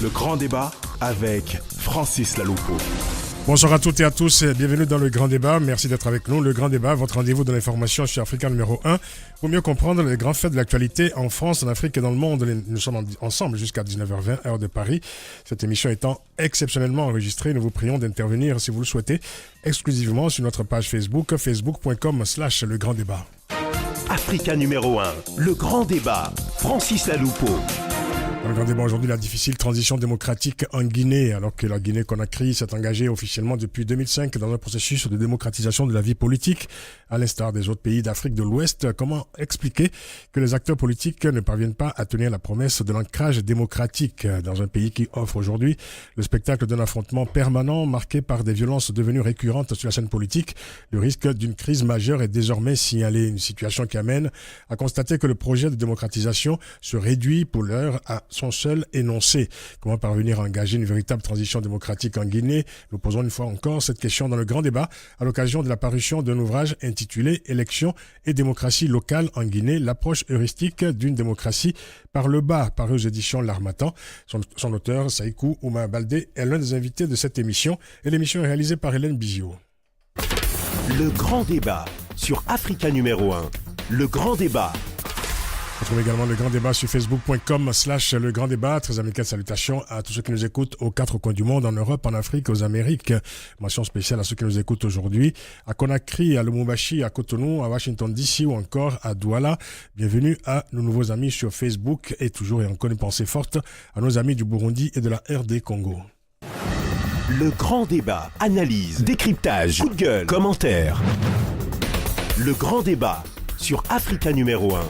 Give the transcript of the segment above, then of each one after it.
Le grand débat avec Francis Laloupeau. Bonsoir à toutes et à tous et bienvenue dans le Grand Débat. Merci d'être avec nous. Le Grand Débat, votre rendez-vous de l'information chez Africa numéro 1. Pour mieux comprendre les grands faits de l'actualité en France, en Afrique et dans le monde, nous sommes ensemble jusqu'à 19h20, heure de Paris. Cette émission étant exceptionnellement enregistrée, nous vous prions d'intervenir, si vous le souhaitez, exclusivement sur notre page Facebook, facebook.com/le Grand Débat. Africa numéro 1, le Grand Débat, Francis Laloupeau. Dans le Grand Débat aujourd'hui, la difficile transition démocratique en Guinée, alors que la Guinée-Conakry s'est engagée officiellement depuis 2005 dans un processus de démocratisation de la vie politique, à l'instar des autres pays d'Afrique de l'Ouest. Comment expliquer que les acteurs politiques ne parviennent pas à tenir la promesse de l'ancrage démocratique dans un pays qui offre aujourd'hui le spectacle d'un affrontement permanent marqué par des violences devenues récurrentes sur la scène politique? Le risque d'une crise majeure est désormais signalé, une situation qui amène à constater que le projet de démocratisation se réduit pour l'heure à son seul énoncé. Comment parvenir à engager une véritable transition démocratique en Guinée? Nous posons une fois encore cette question dans le Grand Débat à l'occasion de la parution d'un ouvrage intitulé « Élections et démocratie locale en Guinée, l'approche heuristique d'une démocratie par le bas », paru aux éditions L'Harmattan. Son auteur, Saïkou Ouma Baldé, est l'un des invités de cette émission et l'émission est réalisée par Hélène Bizio. Le Grand Débat sur Africa numéro 1. Le Grand Débat. Retrouvez également le Grand Débat sur facebook.com/le Grand Débat. Très amicales salutations à tous ceux qui nous écoutent aux quatre coins du monde, en Europe, en Afrique, aux Amériques. Mention spéciale à ceux qui nous écoutent aujourd'hui à Conakry, à Lubumbashi, à Cotonou, à Washington DC ou encore à Douala. Bienvenue à nos nouveaux amis sur Facebook et toujours et encore une pensée forte à nos amis du Burundi et de la RD Congo. Le Grand Débat, analyse, décryptage, coup de gueule, commentaires. Le Grand Débat sur Africa numéro 1.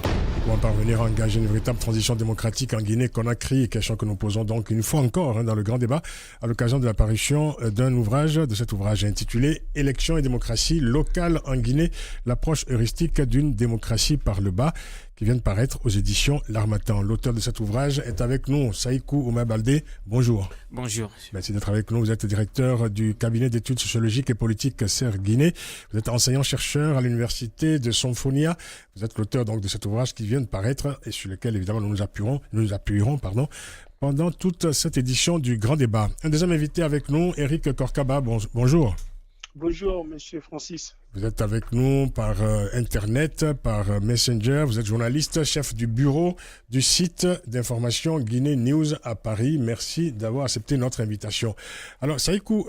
Comment parvenir à engager une véritable transition démocratique en Guinée-Conakry, question que nous posons donc une fois encore dans le Grand Débat à l'occasion de l'apparition d'un ouvrage, de cet ouvrage intitulé « Élections et démocratie locale en Guinée, l'approche heuristique d'une démocratie par le bas » qui vient de paraître aux éditions L'Harmattan. L'auteur de cet ouvrage est avec nous, Saïkou Ouma Baldé. Bonjour. Bonjour. Merci d'être avec nous. Vous êtes directeur du cabinet d'études sociologiques et politiques CER Guinée. Vous êtes enseignant-chercheur à l'université de Somphonia. Vous êtes l'auteur donc de cet ouvrage qui vient de paraître et sur lequel évidemment nous nous appuierons pendant toute cette édition du Grand Débat. Un deuxième invité avec nous, Eric Korkaba. Bonjour. Bonjour, monsieur Francis. Vous êtes avec nous par Internet, par Messenger. Vous êtes journaliste, chef du bureau du site d'information Guinée News à Paris. Merci d'avoir accepté notre invitation. Alors, Saïkou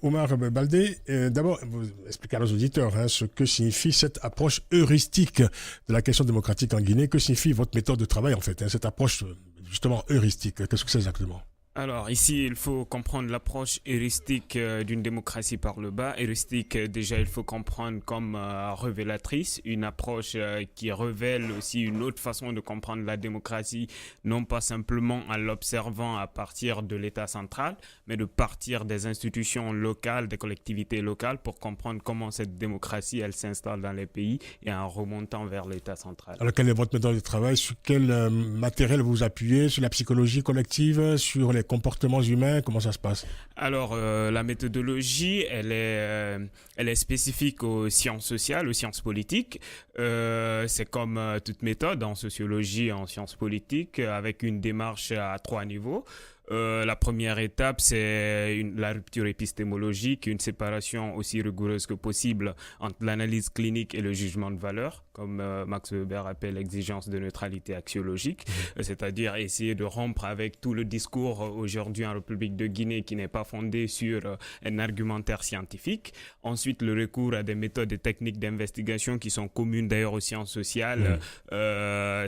Oumar Baldé, d'abord, vous expliquez à nos auditeurs ce que signifie cette approche heuristique de la question démocratique en Guinée. Que signifie votre méthode de travail, en fait, cette approche justement heuristique? Qu'est-ce que c'est exactement? Alors ici, il faut comprendre l'approche heuristique d'une démocratie par le bas. Heuristique, déjà, il faut comprendre comme révélatrice, une approche qui révèle aussi une autre façon de comprendre la démocratie, non pas simplement en l'observant à partir de l'État central, mais de partir des institutions locales, des collectivités locales, pour comprendre comment cette démocratie, elle s'installe dans les pays et en remontant vers l'État central. Alors, quelle est votre méthode de travail? Sur quel matériel vous appuyez? Sur la psychologie collective? Sur les comportements humains? Comment ça se passe? Alors, la méthodologie, elle est spécifique aux sciences sociales, aux sciences politiques. C'est comme toute méthode en sociologie, en sciences politiques, avec une démarche à 3 niveaux. La première étape, c'est la rupture épistémologique, une séparation aussi rigoureuse que possible entre l'analyse clinique et le jugement de valeur, comme Max Weber appelle l'exigence de neutralité axiologique, c'est-à-dire essayer de rompre avec tout le discours aujourd'hui en République de Guinée qui n'est pas fondé sur un argumentaire scientifique. Ensuite, le recours à des méthodes et techniques d'investigation qui sont communes d'ailleurs aux sciences sociales.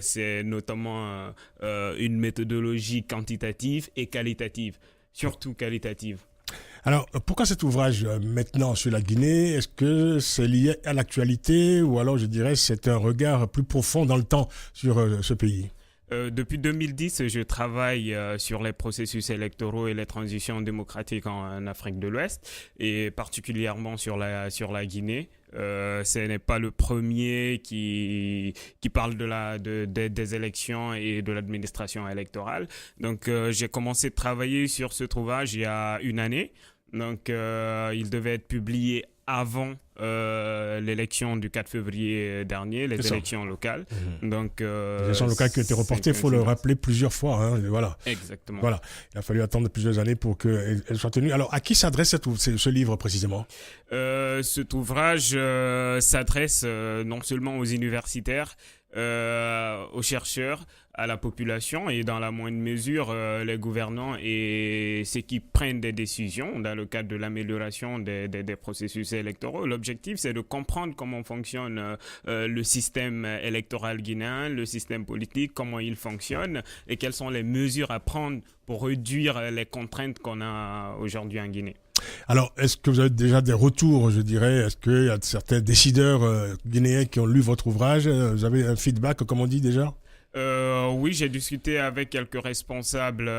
C'est notamment une méthodologie quantitative et qualitative, surtout qualitative. Alors, pourquoi cet ouvrage maintenant sur la Guinée? Est-ce que c'est lié à l'actualité ou alors je dirais c'est un regard plus profond dans le temps sur ce pays? Depuis 2010, je travaille sur les processus électoraux et les transitions démocratiques en Afrique de l'Ouest et particulièrement sur la Guinée. Ce n'est pas le premier qui parle des élections et de l'administration électorale. Donc, j'ai commencé de travailler sur cet ouvrage il y a une année. Donc, il devait être publié avant l'élection du 4 février dernier, les élections locales. Donc, les élections locales qui ont été reportées, il faut le rappeler plusieurs fois. Hein, voilà. Exactement. Voilà. Il a fallu attendre plusieurs années pour qu'elle soit tenue. Alors, à qui s'adresse ce livre précisément? Cet ouvrage s'adresse non seulement aux universitaires, aux chercheurs, à la population et dans la moindre mesure les gouvernants et ceux qui prennent des décisions dans le cadre de l'amélioration des processus électoraux. L'objectif, c'est de comprendre comment fonctionne le système électoral guinéen, le système politique, comment il fonctionne et quelles sont les mesures à prendre pour réduire les contraintes qu'on a aujourd'hui en Guinée. Alors, est-ce que vous avez déjà des retours, je dirais? Est-ce qu'il y a certains décideurs guinéens qui ont lu votre ouvrage? Vous avez un feedback, comme on dit déjà? Oui, j'ai discuté avec quelques responsables,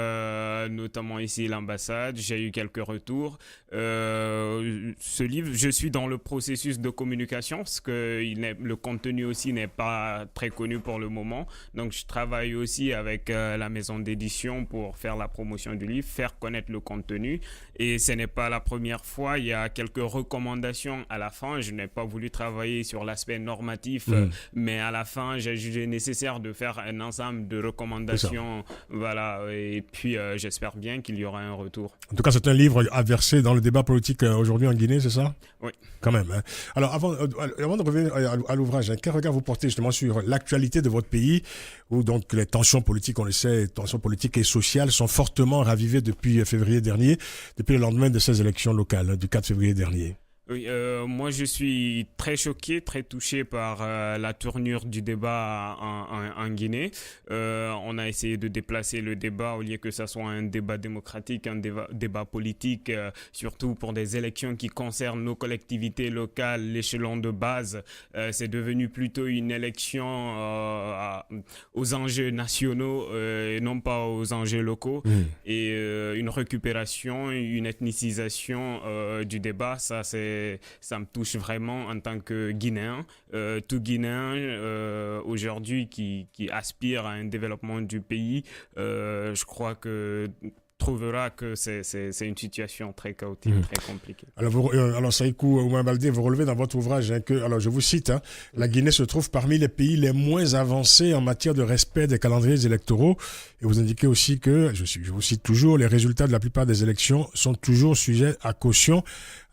notamment ici l'ambassade. J'ai eu quelques retours. Ce livre, je suis dans le processus de communication parce que le contenu aussi n'est pas très connu pour le moment. Donc, je travaille aussi avec la maison d'édition pour faire la promotion du livre, faire connaître le contenu. Et ce n'est pas la première fois. Il y a quelques recommandations à la fin. Je n'ai pas voulu travailler sur l'aspect normatif, mais à la fin, j'ai jugé nécessaire de faire un ensemble de recommandations. Voilà. Et puis, j'espère bien qu'il y aura un retour. En tout cas, c'est un livre à verser dans le débat politique aujourd'hui en Guinée, c'est ça? Oui. Quand même. Hein. Alors, avant de revenir à l'ouvrage, quel regard vous portez justement sur l'actualité de votre pays, où donc les tensions politiques, on le sait, les tensions politiques et sociales sont fortement ravivées depuis février dernier, depuis le lendemain de ces élections locales, du 4 février dernier? Oui, moi je suis très choqué, très touché par la tournure du débat en Guinée. On a essayé de déplacer le débat au lieu que ça soit un débat démocratique, un débat politique, surtout pour des élections qui concernent nos collectivités locales, l'échelon de base. C'est devenu plutôt une élection aux enjeux nationaux et non pas aux enjeux locaux. Et une récupération, une ethnicisation du débat, ça me touche vraiment en tant que Guinéen. Tout Guinéen aujourd'hui qui aspire à un développement du pays, je crois que trouvera que c'est une situation très chaotique, très compliquée. Alors Saïkou Oumar Baldé, vous relevez dans votre ouvrage que, alors je vous cite, la Guinée se trouve parmi les pays les moins avancés en matière de respect des calendriers électoraux. Et vous indiquez aussi que, je vous cite toujours, les résultats de la plupart des élections sont toujours sujets à caution.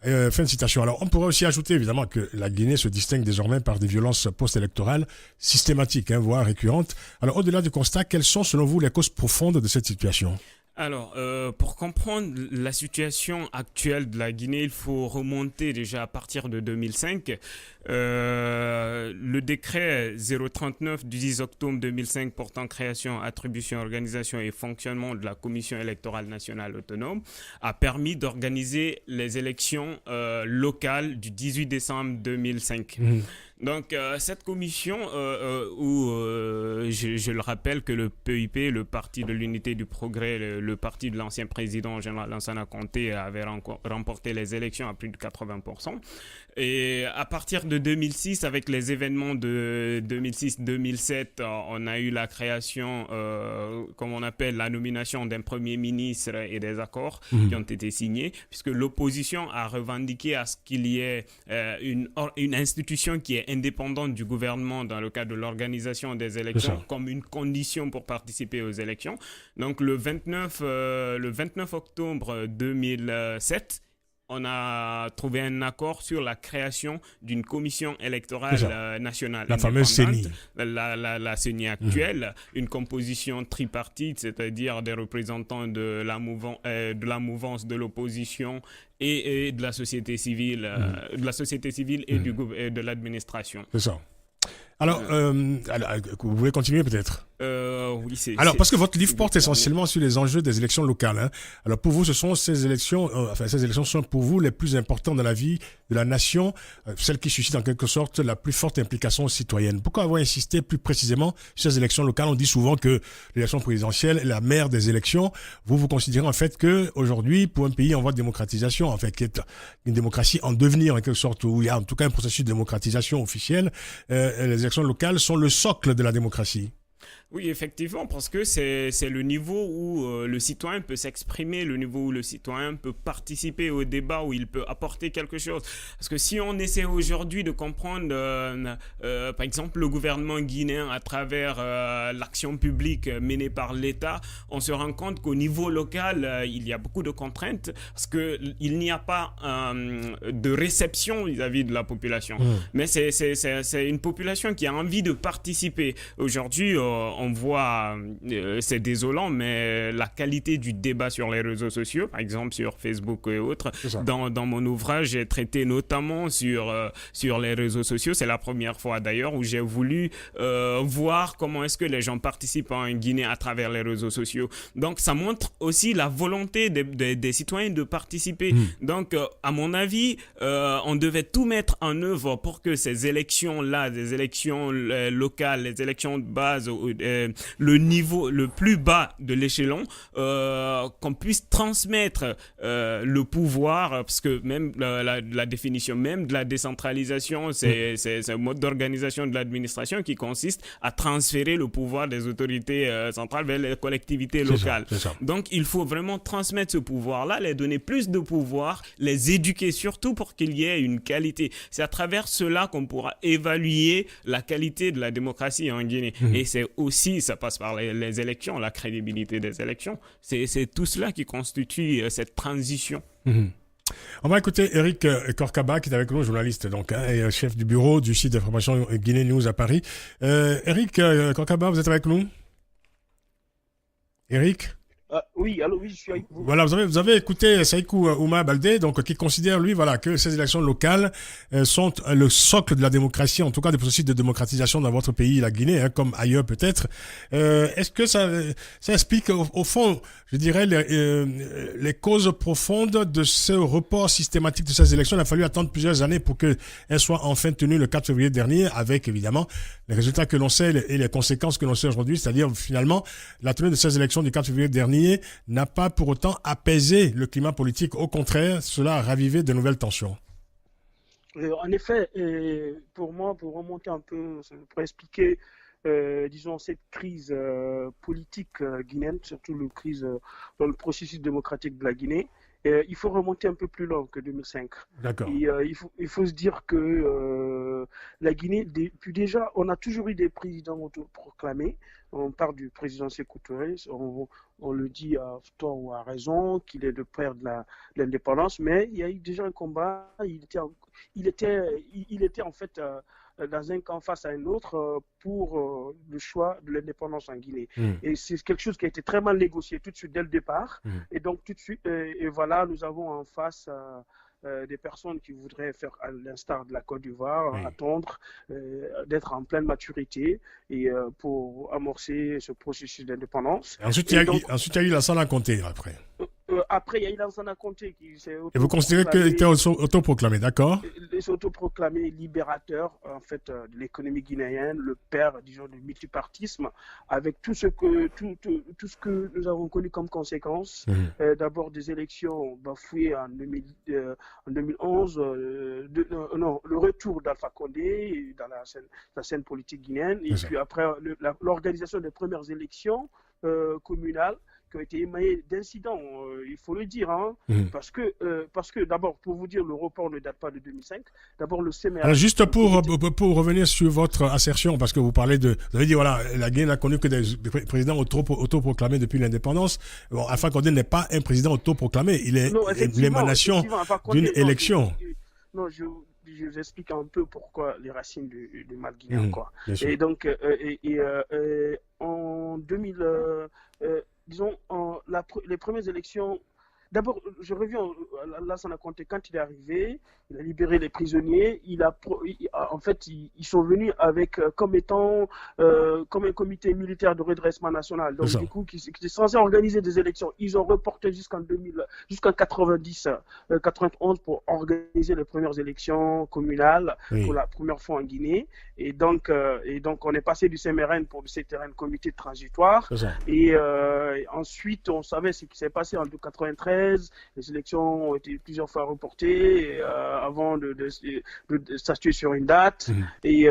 Fin de citation. Alors, on pourrait aussi ajouter, évidemment, que la Guinée se distingue désormais par des violences post-électorales systématiques, voire récurrentes. Alors, au-delà du constat, quelles sont, selon vous, les causes profondes de cette situation? Alors, pour comprendre la situation actuelle de la Guinée, il faut remonter déjà à partir de 2005. Le décret 039 du 10 octobre 2005 portant création, attribution, organisation et fonctionnement de la Commission électorale nationale autonome a permis d'organiser les élections locales du 18 décembre 2005. Donc, cette commission, où je le rappelle que le PUP, le Parti de l'Unité du Progrès, le parti de l'ancien président général Lansana Conté, avait remporté les élections à plus de 80%. Et à partir de 2006, avec les événements de 2006-2007, on a eu la création, comme on appelle, la nomination d'un premier ministre et des accords qui ont été signés, puisque l'opposition a revendiqué à ce qu'il y ait une institution qui est indépendante du gouvernement dans le cadre de l'organisation des élections comme une condition pour participer aux élections. Donc le 29 octobre 2007, on a trouvé un accord sur la création d'une commission électorale nationale. La fameuse CENI. La CENI actuelle, une composition tripartite, c'est-à-dire des représentants de la mouvance de l'opposition et de la société civile, et de l'administration. C'est ça. Alors, vous voulez continuer peut-être? Oui, alors, parce que votre livre porte essentiellement sur les enjeux des élections locales. Alors, pour vous, ce sont ces élections sont pour vous les plus importantes dans la vie de la nation, celles qui suscitent en quelque sorte la plus forte implication citoyenne. Pourquoi avoir insisté plus précisément sur ces élections locales? On dit souvent que l'élection présidentielle est la mère des élections. Vous considérez en fait que aujourd'hui, pour un pays en voie de démocratisation, en fait, qui est une démocratie en devenir en quelque sorte, où il y a en tout cas un processus de démocratisation officielle, les élections locales sont le socle de la démocratie. Oui, effectivement, parce que c'est le niveau où le citoyen peut s'exprimer, le niveau où le citoyen peut participer au débat, où il peut apporter quelque chose. Parce que si on essaie aujourd'hui de comprendre, par exemple, le gouvernement guinéen à travers l'action publique menée par l'État, on se rend compte qu'au niveau local, il y a beaucoup de contraintes, parce qu'il n'y a pas de réception vis-à-vis de la population. Mais c'est une population qui a envie de participer. Aujourd'hui, on voit, c'est désolant, mais la qualité du débat sur les réseaux sociaux, par exemple sur Facebook et autres, dans mon ouvrage, j'ai traité notamment sur les réseaux sociaux. C'est la première fois d'ailleurs où j'ai voulu voir comment est-ce que les gens participent en Guinée à travers les réseaux sociaux. Donc ça montre aussi la volonté des citoyens de participer. Donc à mon avis, on devait tout mettre en œuvre pour que ces élections-là, des élections locales, les élections de base, le niveau le plus bas de l'échelon, qu'on puisse transmettre le pouvoir, parce que même la définition même de la décentralisation, c'est un mode d'organisation de l'administration qui consiste à transférer le pouvoir des autorités centrales vers les collectivités locales. C'est ça. Donc il faut vraiment transmettre ce pouvoir-là, les donner plus de pouvoir, les éduquer surtout pour qu'il y ait une qualité. C'est à travers cela qu'on pourra évaluer la qualité de la démocratie en Guinée. Et c'est aussi, ça passe par les élections, la crédibilité des élections. C'est tout cela qui constitue cette transition. On va écouter Eric Korkaba, qui est avec nous, journaliste donc, et chef du bureau du site d'information Guinée News à Paris. Eric Korkaba, vous êtes avec nous? Eric? Oui, allô, oui, je suis avec vous. Voilà, vous avez écouté Saïkou Ouma Baldé, donc qui considère lui, voilà, que ces élections locales sont le socle de la démocratie, en tout cas des processus de démocratisation dans votre pays, la Guinée, comme ailleurs peut-être. Est-ce que ça explique au fond, je dirais, les causes profondes de ce report systématique de ces élections? Il a fallu attendre plusieurs années pour qu'elles soient enfin tenues le 4 février dernier, avec évidemment les résultats que l'on sait et les conséquences que l'on sait aujourd'hui, c'est-à-dire finalement la tenue de ces élections du 4 février dernier n'a pas pour autant apaisé le climat politique. Au contraire, cela a ravivé de nouvelles tensions. En effet, pour moi, pour remonter un peu, pour expliquer, disons, cette crise politique guinéenne, surtout la crise dans le processus démocratique de la Guinée, il faut remonter un peu plus loin que 2005. D'accord. Et, il faut se dire que la Guinée, depuis déjà, on a toujours eu des présidents autoproclamés. On parle du président Sékou Touré, on le dit à tort ou à raison, qu'il est le père de l'indépendance, mais il y a eu déjà un combat, il était en fait dans un camp face à un autre pour le choix de l'indépendance en Guinée. Et c'est quelque chose qui a été très mal négocié tout de suite dès le départ. Et donc tout de suite, et voilà, nous avons en face des personnes qui voudraient faire à l'instar de la Côte d'Ivoire, attendre d'être en pleine maturité et pour amorcer ce processus d'indépendance. Ensuite, il y a eu Lansana Conté après. Après, il y a eu Lansana Conté qui s'est Et vous considérez qu'il était autoproclamé, d'accord? Il s'est autoproclamé libérateur en fait de l'économie guinéenne, le père, disons, du multipartisme, avec tout ce que nous avons connu comme conséquence. D'abord des élections bafouées en 2011, le retour d'Alpha Condé dans la scène politique guinéenne, et puis après l'organisation des premières élections communales qui ont été émaillées d'incidents, il faut le dire, parce que d'abord, pour vous dire, le report ne date pas de 2005. D'abord, le CMR... Alors juste pour revenir sur votre assertion, parce que vous avez dit, voilà, la Guinée n'a connu que des présidents autoproclamés depuis l'indépendance. Bon, Alpha Condé n'est pas un président autoproclamé, il est l'émanation d'une élection. Non, je vous explique un peu pourquoi les racines du mal guinéen, quoi. Et donc, en 2000... disons, les premières élections, d'abord, je reviens à Lansana Conté. Quand il est arrivé, il a libéré les prisonniers. En fait, ils sont venus avec comme un comité militaire de redressement national. Donc, du coup, qui était censé organiser des élections. Ils ont reporté jusqu'en 91 pour organiser les premières élections communales pour la première fois en Guinée. Et donc, on est passé du CMRN pour le CTRN, comité transitoire. Et ensuite, on savait ce qui s'est passé en 93. 2013. Les élections ont été plusieurs fois reportées avant de statuer sur une date. Et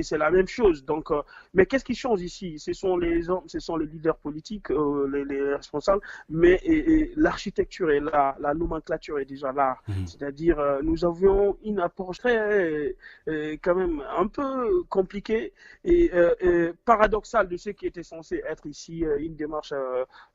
c'est la même chose. Donc, mais qu'est-ce qui change ici? Ce sont les hommes, ce sont les leaders politiques, les responsables, mais l'architecture est là, la nomenclature est déjà là. C'est-à-dire, nous avions une approche très, quand même, un peu compliquée et paradoxale de ce qui était censé être ici une démarche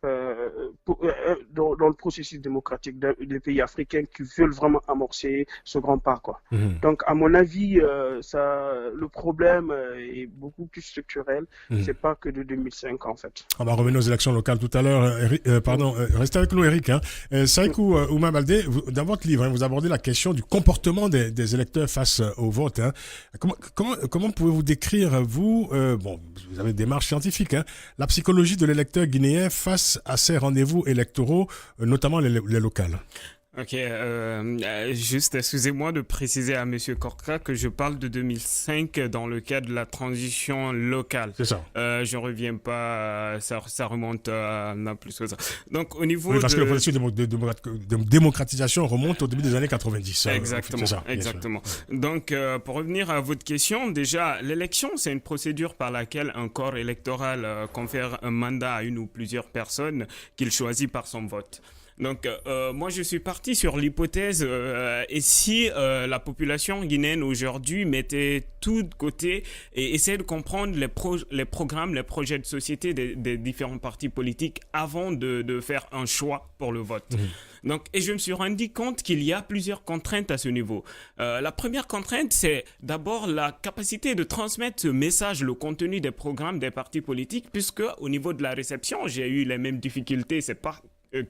dans le processus démocratique des pays africains qui veulent vraiment amorcer ce grand pas, quoi. Donc, à mon avis, le problème est beaucoup plus structurel. C'est pas que de 2005, en fait. On va revenir aux élections locales tout à l'heure. Restez avec nous, Eric. Saïkou Ouma Baldé, dans votre livre, vous abordez la question du comportement des électeurs face au vote. Comment pouvez-vous décrire, vous avez une démarche scientifique, la psychologie de l'électeur guinéen face à ces rendez-vous électoraux, notamment les locales? Ok, juste excusez-moi de préciser à Monsieur Korka que je parle de 2005 dans le cadre de la transition locale. C'est ça. Je reviens pas, ça remonte à plus que ça. Donc au niveau parce que le processus de démocratisation remonte au début des années 90. Exactement, ça, exactement. Donc pour revenir à votre question, déjà l'élection c'est une procédure par laquelle un corps électoral confère un mandat à une ou plusieurs personnes qu'il choisit par son vote. Donc, moi, je suis parti sur l'hypothèse, et si la population guinéenne aujourd'hui mettait tout de côté et essayait de comprendre les programmes, les projets de société des différents partis politiques avant de faire un choix pour le vote. Donc, et je me suis rendu compte qu'il y a plusieurs contraintes à ce niveau. La première contrainte, c'est d'abord la capacité de transmettre ce message, le contenu des programmes des partis politiques, puisque au niveau de la réception, j'ai eu les mêmes difficultés, c'est pas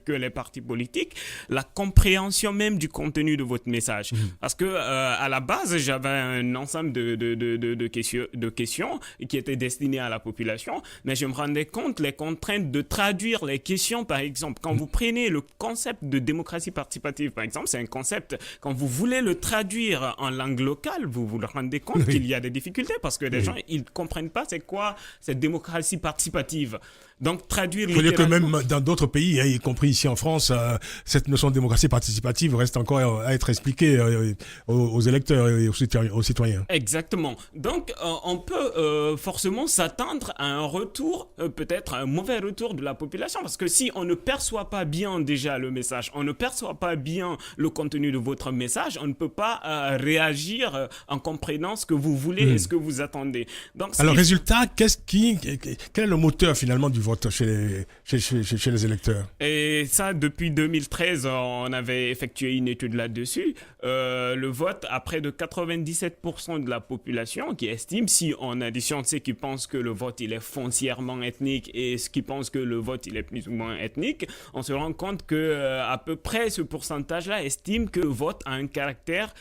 que les partis politiques, la compréhension même du contenu de votre message. Parce que à la base, j'avais un ensemble de questions qui étaient destinées à la population, mais je me rendais compte les contraintes de traduire les questions, par exemple. Quand vous prenez le concept de démocratie participative, par exemple, c'est un concept, quand vous voulez le traduire en langue locale, vous vous rendez compte qu'il y a des difficultés parce que les gens, ils ne comprennent pas c'est quoi cette démocratie participative. Donc, traduire littéralement... Il faut dire que même dans d'autres pays, y compris ici en France, cette notion de démocratie participative reste encore à être expliquée aux électeurs et aux citoyens. Exactement. Donc, on peut forcément s'attendre à un retour, peut-être un mauvais retour de la population, parce que si on ne perçoit pas bien déjà le message, on ne perçoit pas bien le contenu de votre message, on ne peut pas réagir en comprenant ce que vous voulez et ce que vous attendez. Donc, alors, résultat, quel est le moteur finalement du vote chez les électeurs? Et ça, depuis 2013, on avait effectué une étude là-dessus. Le vote a près de 97% de la population qui estime, si on additionne ceux qui pensent que le vote il est foncièrement ethnique et ceux qui pensent que le vote il est plus ou moins ethnique, on se rend compte que à peu près ce pourcentage-là estime que le vote a un caractère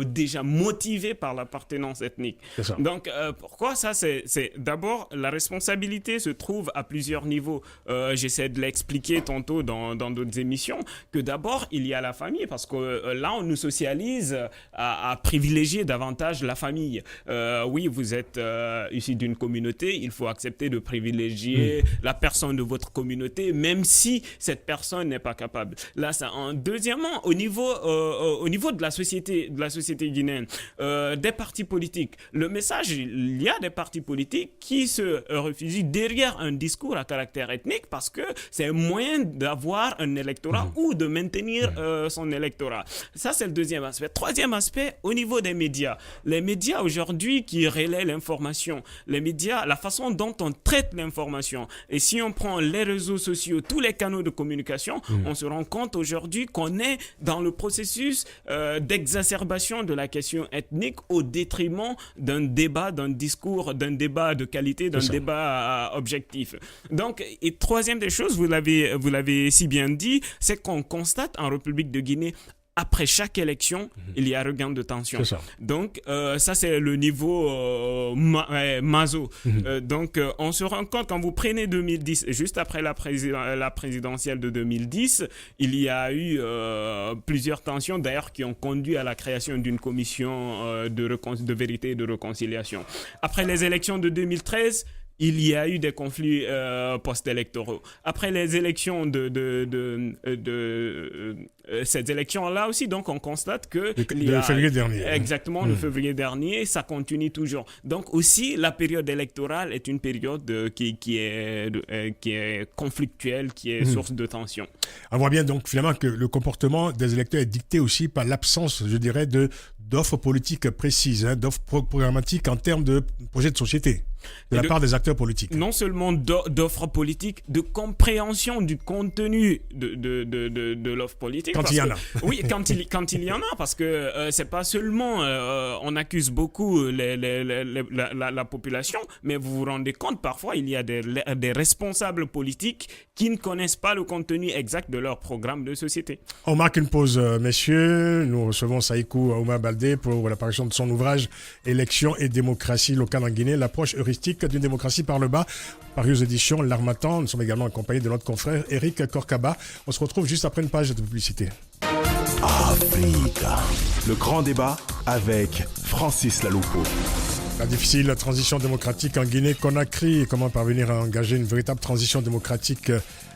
déjà motivé par l'appartenance ethnique. Donc, pourquoi ça? C'est d'abord la responsabilité se trouve à plusieurs niveaux. J'essaie de l'expliquer tantôt dans d'autres émissions, que d'abord, il y a la famille, parce que là, on nous socialise à privilégier davantage la famille. Oui, vous êtes issu d'une communauté, il faut accepter de privilégier la personne de votre communauté, même si cette personne n'est pas capable. Là, ça. Deuxièmement, au niveau de la société guinéenne, des partis politiques, le message, il y a des partis politiques qui se refusent derrière un discours à caractère ethnique parce que c'est un moyen d'avoir un électorat ou de maintenir son électorat. Ça, c'est le deuxième aspect. Troisième aspect, au niveau des médias. Les médias aujourd'hui qui relaient l'information, les médias, la façon dont on traite l'information. Et si on prend les réseaux sociaux, tous les canaux de communication, on se rend compte aujourd'hui qu'on est dans le processus d'exacerbation de la question ethnique au détriment d'un débat, d'un discours, d'un débat de qualité, d'un débat objectif. Donc, et troisième des choses, vous l'avez si bien dit, c'est qu'on constate en République de Guinée, après chaque élection, il y a regain de tension. Donc, ça, c'est le niveau maso. Donc, on se rend compte, quand vous prenez 2010, juste après la présidentielle de 2010, il y a eu plusieurs tensions, d'ailleurs, qui ont conduit à la création d'une commission de vérité et de réconciliation. Après les élections de 2013, il y a eu des conflits post-électoraux. Après les élections ces élections-là aussi, donc on constate que... De février dernier. Exactement, de février dernier, ça continue toujours. Donc aussi, la période électorale est une période qui est conflictuelle, qui est source de tension. On voit bien donc finalement que le comportement des électeurs est dicté aussi par l'absence, je dirais, d'offres politiques précises, d'offres programmatiques en termes de projets de société de la part des acteurs politiques. Non seulement d'offres politiques, de compréhension du contenu de l'offre politique. Quand il y en a. Oui, quand il y en a, parce que c'est pas seulement on accuse beaucoup la population, mais vous vous rendez compte, parfois il y a des responsables politiques qui ne connaissent pas le contenu exact de leur programme de société. On marque une pause, messieurs. Nous recevons Saïkou Ouma Baldé pour l'apparition de son ouvrage Élections et démocratie locale en Guinée, l'approche heuristique d'une démocratie par le bas, paru aux éditions L'Harmattan. Nous sommes également accompagnés de notre confrère Eric Korkaba. On se retrouve juste après une page de publicité. Africa. Le grand débat avec Francis Laloupo. La difficile transition démocratique en Guinée-Conakry. Comment parvenir à engager une véritable transition démocratique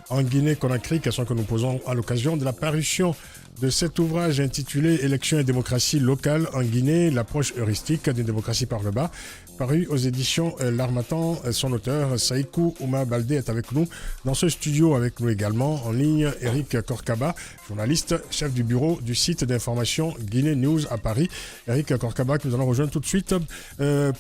en Guinée-Conakry, question que nous posons à l'occasion de la parution de cet ouvrage intitulé Élections et démocratie locale en Guinée, l'approche heuristique d'une démocratie par le bas, paru aux éditions L'Harmattan. Son auteur, Saïkou Ouma Baldé, est avec nous dans ce studio, avec nous également en ligne Eric Korkaba, journaliste, chef du bureau du site d'information Guinée News à Paris. Eric Korkaba, que nous allons rejoindre tout de suite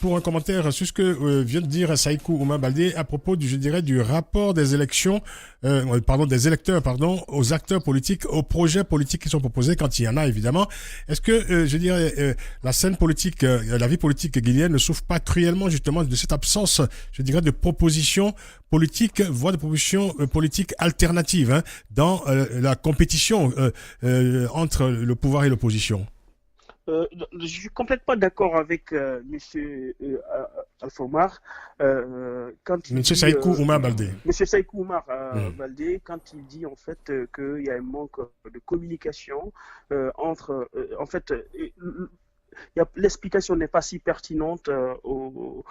pour un commentaire sur ce que vient de dire Saïkou Ouma Baldé à propos du rapport des élections, des électeurs aux acteurs politiques, aux projets politiques qui sont proposés, quand il y en a évidemment. Est-ce que, la scène politique, la vie politique guinéenne ne souffre pas cruellement justement de cette absence, de propositions politiques, voire de propositions politiques alternatives dans la compétition entre le pouvoir et l'opposition? Je suis complètement d'accord avec M. Alfomar quand il Monsieur dit, Saïkou Ouma Baldé. Monsieur Saïkou Oumar Baldé, quand il dit en fait qu'il y a un manque de communication entre l'explication n'est pas si pertinente aux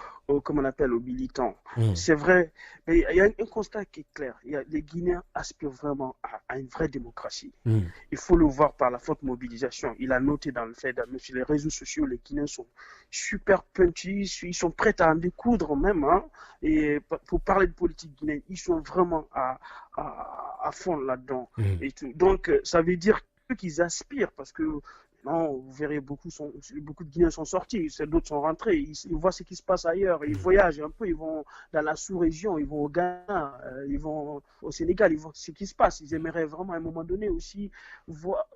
militants. C'est vrai, mais il y a un constat qui est clair. Les Guinéens aspirent vraiment à une vraie démocratie. Il faut le voir par la forte mobilisation. Il a noté dans le fait sur les réseaux sociaux, les Guinéens sont super punchy, ils sont prêts à en découdre même. Et pour parler de politique guinéenne, ils sont vraiment à fond là-dedans. Et tout. Donc, ça veut dire qu'ils aspirent, parce que non, vous verrez, beaucoup de Guinéens sont sortis, d'autres sont rentrés, ils voient ce qui se passe ailleurs, ils voyagent un peu, ils vont dans la sous-région, ils vont au Ghana, ils vont au Sénégal, ils voient ce qui se passe. Ils aimeraient vraiment à un moment donné aussi voir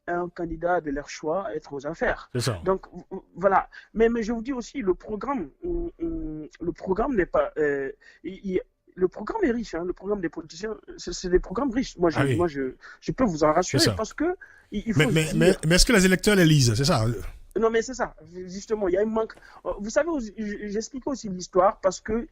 un candidat de leur choix être aux affaires. C'est ça. Donc voilà. Mais je vous dis aussi, le programme n'est pas... le programme est riche, le programme des politiciens, c'est des programmes riches. Moi, je peux vous en rassurer, parce que il faut mais est-ce que les électeurs les lisent, c'est ça? Non, mais c'est ça. Justement, il y a un manque. Vous savez, j'explique aussi l'histoire parce que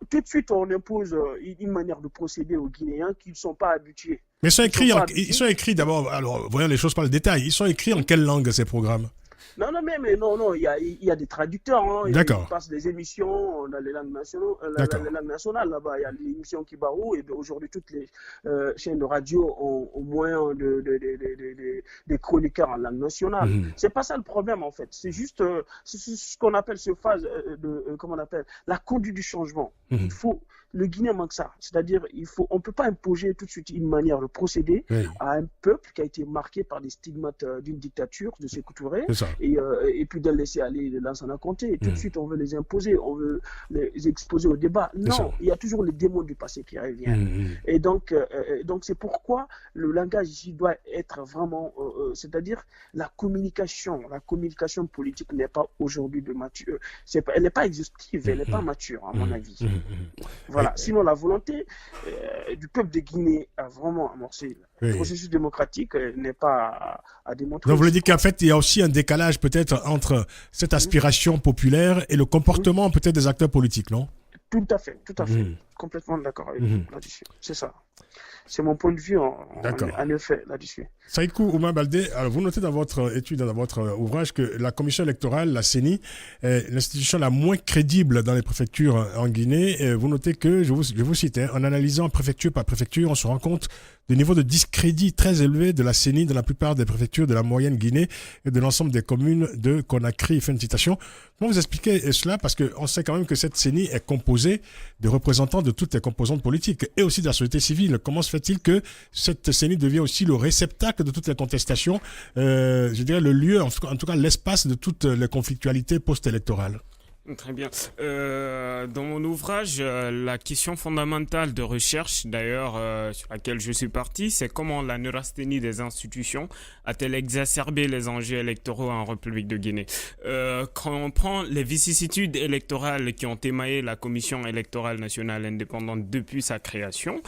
tout de suite, on impose une manière de procéder aux Guinéens qui ne sont pas habitués. Mais ils sont écrits d'abord, alors voyons les choses par le détail, ils sont écrits en quelle langue ces programmes? Non, il y a des traducteurs. D'accord. Ils passent des émissions dans les langues nationales. Là-bas, il y a l'émission Kibarou, et aujourd'hui, toutes les chaînes de radio ont au moins des chroniqueurs en langue nationale. C'est pas ça le problème, en fait. C'est juste ce qu'on appelle ce phase la conduite du changement. Le Guinéen manque ça. C'est-à-dire, on ne peut pas imposer tout de suite une manière de procéder à un peuple qui a été marqué par des stigmates d'une dictature, de Sékou Touré, et puis de le laisser aller de Lansana Conté. Tout de suite, on veut les imposer, on veut les exposer au débat. Non, il y a toujours les démons du passé qui reviennent. Et donc, c'est pourquoi le langage ici doit être vraiment... c'est-à-dire, la communication politique n'est pas aujourd'hui de mature. Elle n'est pas exhaustive, elle n'est pas mature, à mon avis. Voilà. Sinon, la volonté du peuple de Guinée à vraiment amorcer le processus démocratique n'est pas à démontrer. Donc, vous voulez dire qu'en fait, il y a aussi un décalage peut-être entre cette aspiration populaire et le comportement peut-être des acteurs politiques, non? Tout à fait. Complètement d'accord avec vous là-dessus. C'est ça. C'est mon point de vue D'accord. en effet là-dessus. Saïkou Ouma Baldé, alors vous notez dans votre étude, dans votre ouvrage, que la commission électorale, la CENI, est l'institution la moins crédible dans les préfectures en Guinée. Vous notez que, je vous cite, en analysant préfecture par préfecture, on se rend compte du niveau de discrédit très élevé de la CENI dans la plupart des préfectures de la moyenne Guinée et de l'ensemble des communes de Conakry. Fin de citation. Comment vous expliquez cela? Parce qu'on sait quand même que cette CENI est composée de représentants de toutes les composantes politiques et aussi de la société civile. Comment se fait-il que cette CENI devient aussi le réceptacle de toutes les contestations, je dirais le lieu, en tout cas l'espace de toutes les conflictualités post-électorales? Très bien. Dans mon ouvrage, la question fondamentale de recherche, d'ailleurs, sur laquelle je suis parti, c'est comment la neurasthénie des institutions a-t-elle exacerbé les enjeux électoraux en République de Guinée. Quand on prend les vicissitudes électorales qui ont émaillé la Commission électorale nationale indépendante depuis sa création,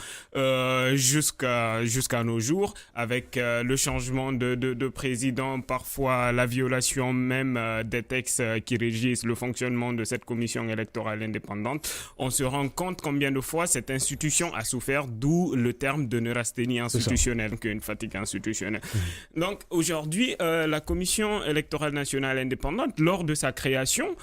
jusqu'à nos jours, avec le changement de président, parfois la violation même des textes qui régissent le fonctionnement de cette commission électorale indépendante, on se rend compte combien de fois cette institution a souffert, d'où le terme de neurasthénie institutionnelle, donc une fatigue institutionnelle. Donc aujourd'hui, la commission électorale nationale indépendante, lors de sa création,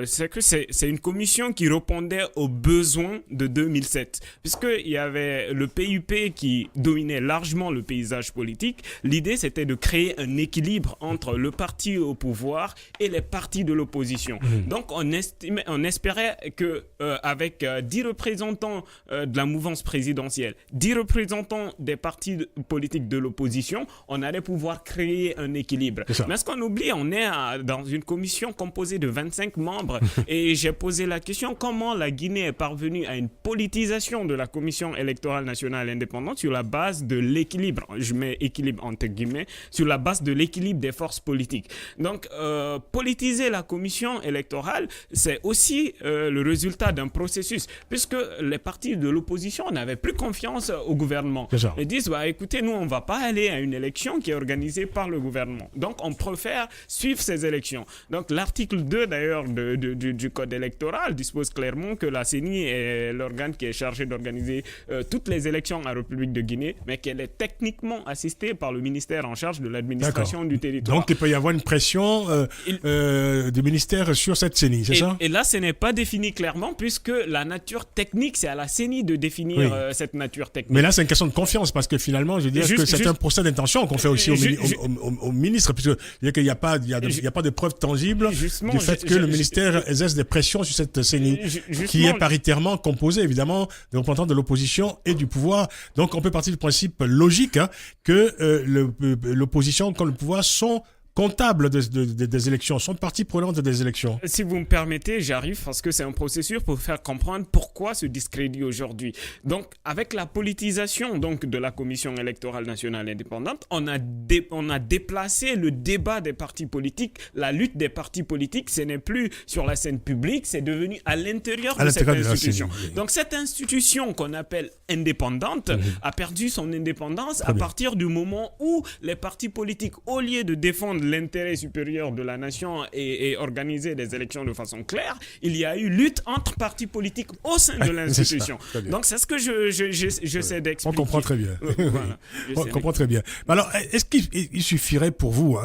c'est une commission qui répondait aux besoins de 2007, puisqu'il y avait le PUP qui dominait largement le paysage politique. L'idée, c'était de créer un équilibre entre le parti au pouvoir et les partis de l'opposition. Donc on espérait que avec 10 représentants de la mouvance présidentielle, 10 représentants des partis politiques de l'opposition, on allait pouvoir créer un équilibre. Mais ce qu'on oublie, on est dans une commission composée de 25 membres et j'ai posé la question, comment la Guinée est parvenue à une politisation de la commission électorale nationale indépendante sur la base de l'équilibre, je mets équilibre entre guillemets, sur la base de l'équilibre des forces politiques. Donc politiser la commission électorale, c'est aussi le résultat d'un processus, puisque les partis de l'opposition n'avaient plus confiance au gouvernement. Ils disent, écoutez, nous, on ne va pas aller à une élection qui est organisée par le gouvernement. Donc, on préfère suivre ces élections. Donc, l'article 2, d'ailleurs, du Code électoral dispose clairement que la CENI est l'organe qui est chargé d'organiser toutes les élections en République de Guinée, mais qu'elle est techniquement assistée par le ministère en charge de l'administration du territoire. Donc, il peut y avoir une pression du ministère sur cette CENI, c'est ça? Et là, ce n'est pas défini clairement, puisque la nature technique, c'est à la CENI de définir cette nature technique. Mais là, c'est une question de confiance, parce que finalement, je veux dire que c'est un procès d'intention qu'on fait aussi au ministre, puisque il n'y a pas de preuves tangibles du fait que le ministère exerce des pressions sur cette CENI, qui est paritairement composée, évidemment, des représentants de l'opposition et du pouvoir. Donc, on peut partir du principe logique que l'opposition comme le pouvoir sont comptables des élections, sont partie prenante des élections. Si vous me permettez, j'arrive parce que c'est un processus pour faire comprendre pourquoi ce discrédit aujourd'hui. Donc, avec la politisation donc, de la Commission électorale nationale indépendante, on a déplacé le débat des partis politiques, la lutte des partis politiques, ce n'est plus sur la scène publique, c'est devenu à l'intérieur de cette institution. Donc, cette institution qu'on appelle indépendante a perdu son indépendance à partir du moment où les partis politiques, au lieu de défendre l'intérêt supérieur de la nation et organiser des élections de façon claire, il y a eu lutte entre partis politiques au sein de l'institution. Donc c'est ce que j'essaie d'expliquer. On comprend très bien. Voilà, on comprend très bien. Alors, est-ce qu'il suffirait pour vous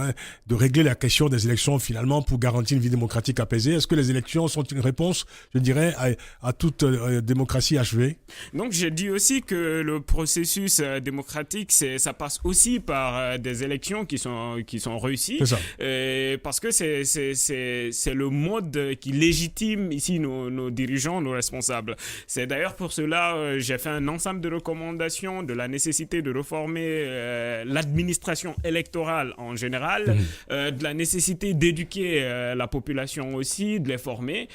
de régler la question des élections finalement pour garantir une vie démocratique apaisée? Est-ce que les élections sont une réponse, je dirais, à toute démocratie achevée? Donc j'ai dit aussi que le processus démocratique, ça passe aussi par des élections qui sont réussies. Parce que c'est le mode qui légitime ici nos dirigeants, nos responsables. C'est d'ailleurs pour cela j'ai fait un ensemble de recommandations de la nécessité de réformer l'administration électorale en général, de la nécessité d'éduquer la population aussi, de les former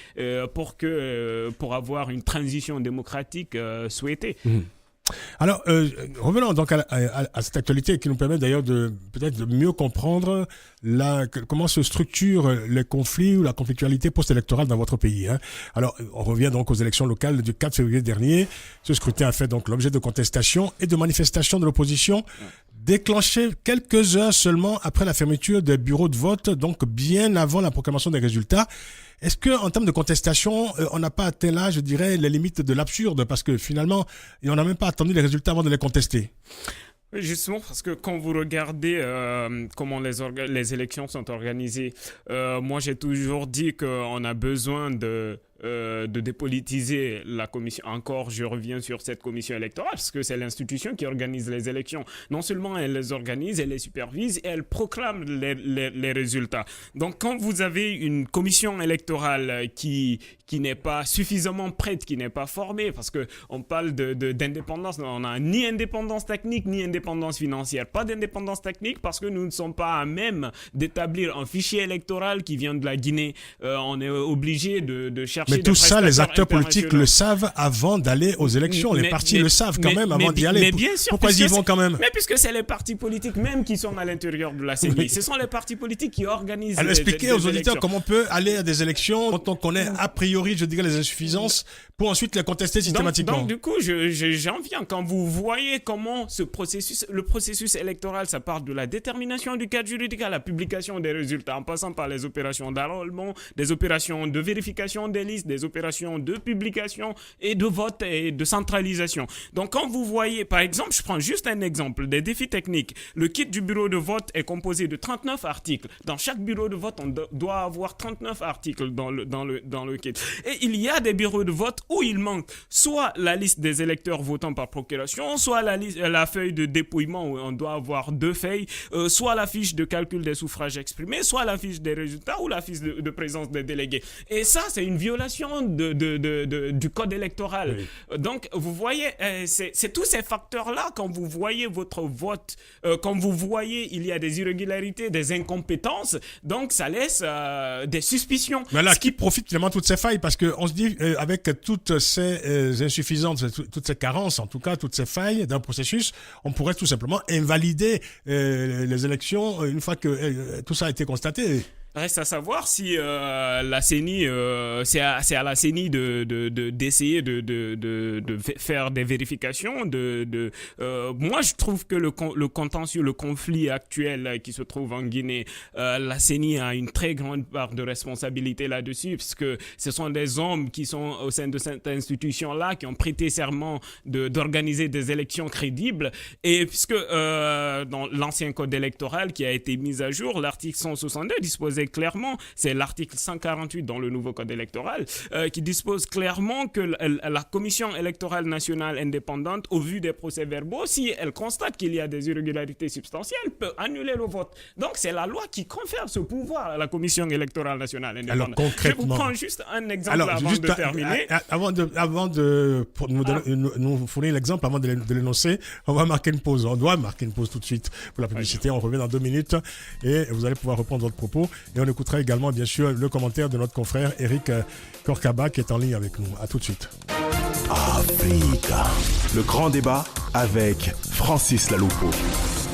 pour avoir une transition démocratique souhaitée. Alors, revenons donc à cette actualité qui nous permet d'ailleurs peut-être de mieux comprendre comment se structurent les conflits ou la conflictualité post-électorale dans votre pays. Alors, on revient donc aux élections locales du 4 février dernier. Ce scrutin a fait donc l'objet de contestations et de manifestations de l'opposition déclenché quelques heures seulement après la fermeture des bureaux de vote, donc bien avant la proclamation des résultats. Est-ce que, en termes de contestation, on n'a pas atteint là, je dirais, les limites de l'absurde, parce que finalement, on n'a même pas attendu les résultats avant de les contester? Justement, parce que quand vous regardez comment les élections sont organisées, moi j'ai toujours dit qu'on a besoin de dépolitiser la commission. Encore, je reviens sur cette commission électorale, parce que c'est l'institution qui organise les élections. Non seulement elle les organise, elle les supervise et elle proclame les résultats. Donc, quand vous avez une commission électorale qui n'est pas suffisamment prête, qui n'est pas formée, parce qu'on parle d'indépendance, on n'a ni indépendance technique, ni indépendance financière. Pas d'indépendance technique parce que nous ne sommes pas à même d'établir un fichier électoral qui vient de la Guinée. On est obligé de chercher. Mais tout ça, les acteurs politiques le savent avant d'aller aux élections. Les partis le savent quand même avant d'y aller. Mais bien sûr, pourquoi ils y vont quand même? Mais puisque c'est les partis politiques même qui sont à l'intérieur de la CENI. Ce sont les partis politiques qui organisent les élections. Expliquez aux auditeurs comment on peut aller à des élections quand on connaît a priori, je dirais, les insuffisances pour ensuite les contester systématiquement. Donc du coup, j'en viens. Quand vous voyez comment le processus électoral, ça part de la détermination du cadre juridique à la publication des résultats, en passant par les opérations d'enrôlement, des opérations de vérification des listes, des opérations de publication et de vote et de centralisation. Donc quand vous voyez, par exemple, je prends juste un exemple, des défis techniques. Le kit du bureau de vote est composé de 39 articles. Dans chaque bureau de vote, on doit avoir 39 articles dans le kit. Et il y a des bureaux de vote où il manque soit la liste des électeurs votant par procuration, soit la feuille de dépouillement où on doit avoir 2 feuilles, soit la fiche de calcul des suffrages exprimés, soit la fiche des résultats ou la fiche de présence des délégués. Et ça, c'est une violation du code électoral. Oui. Donc, vous voyez, c'est tous ces facteurs-là, quand vous voyez votre vote, quand vous voyez il y a des irrégularités, des incompétences, donc ça laisse des suspicions. Mais là, qui profite finalement de toutes ces failles? Parce qu'on se dit, avec toutes ces insuffisances, toutes ces carences, en tout cas, toutes ces failles d'un processus, on pourrait tout simplement invalider les élections une fois que tout ça a été constaté. Reste à savoir si la CENI, c'est à la CENI d'essayer de faire des vérifications. Moi, je trouve que le contentieux, le conflit actuel qui se trouve en Guinée, la CENI a une très grande part de responsabilité là-dessus, puisque ce sont des hommes qui sont au sein de cette institution-là, qui ont prêté serment d'organiser des élections crédibles. Et puisque dans l'ancien code électoral qui a été mis à jour, l'article 162 disposait clairement, c'est l'article 148 dans le nouveau code électoral, qui dispose clairement que la commission électorale nationale indépendante, au vu des procès-verbaux, si elle constate qu'il y a des irrégularités substantielles, peut annuler le vote. Donc c'est la loi qui confère ce pouvoir à la commission électorale nationale indépendante. Alors concrètement, je vous prends juste un exemple avant de terminer. Avant de nous fournir l'exemple, avant de l'énoncer, on va marquer une pause. On doit marquer une pause tout de suite pour la publicité. On revient dans 2 minutes et vous allez pouvoir reprendre votre propos. Et on écoutera également, bien sûr, le commentaire de notre confrère Eric Korkaba qui est en ligne avec nous. À tout de suite. Africa. Le grand débat avec Francis Laloupo.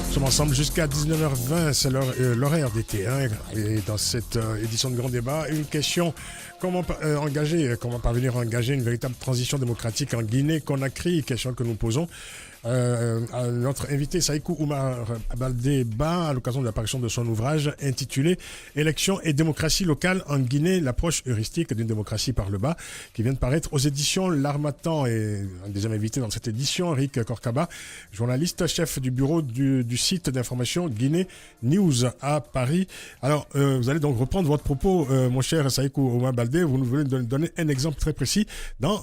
Nous sommes ensemble jusqu'à 19h20, c'est l'horaire d'été. Et dans cette édition de Grand Débat, une question, comment parvenir à engager une véritable transition démocratique en Guinée-Conakry, question que nous posons à notre invité Saïkou Oumar Baldé-Ba à l'occasion de l'apparition de son ouvrage intitulé Élections et démocratie locale en Guinée, l'approche heuristique d'une démocratie par le bas, qui vient de paraître aux éditions L'Harmattan. Et un deuxième invité dans cette édition, Eric Korkaba, journaliste, chef du bureau du site d'information Guinée News à Paris. Alors, vous allez donc reprendre votre propos, mon cher Saïkou Oumar Baldé. Vous nous venez de donner un exemple très précis dans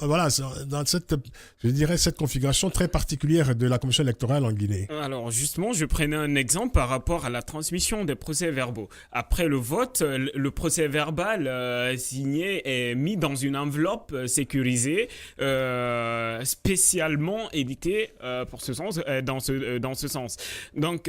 cette configuration très particulière de la commission électorale en Guinée. Alors justement, je prenais un exemple par rapport à la transmission des procès-verbaux. Après le vote, le procès-verbal signé est mis dans une enveloppe sécurisée, spécialement éditée pour ce sens, dans ce sens. Donc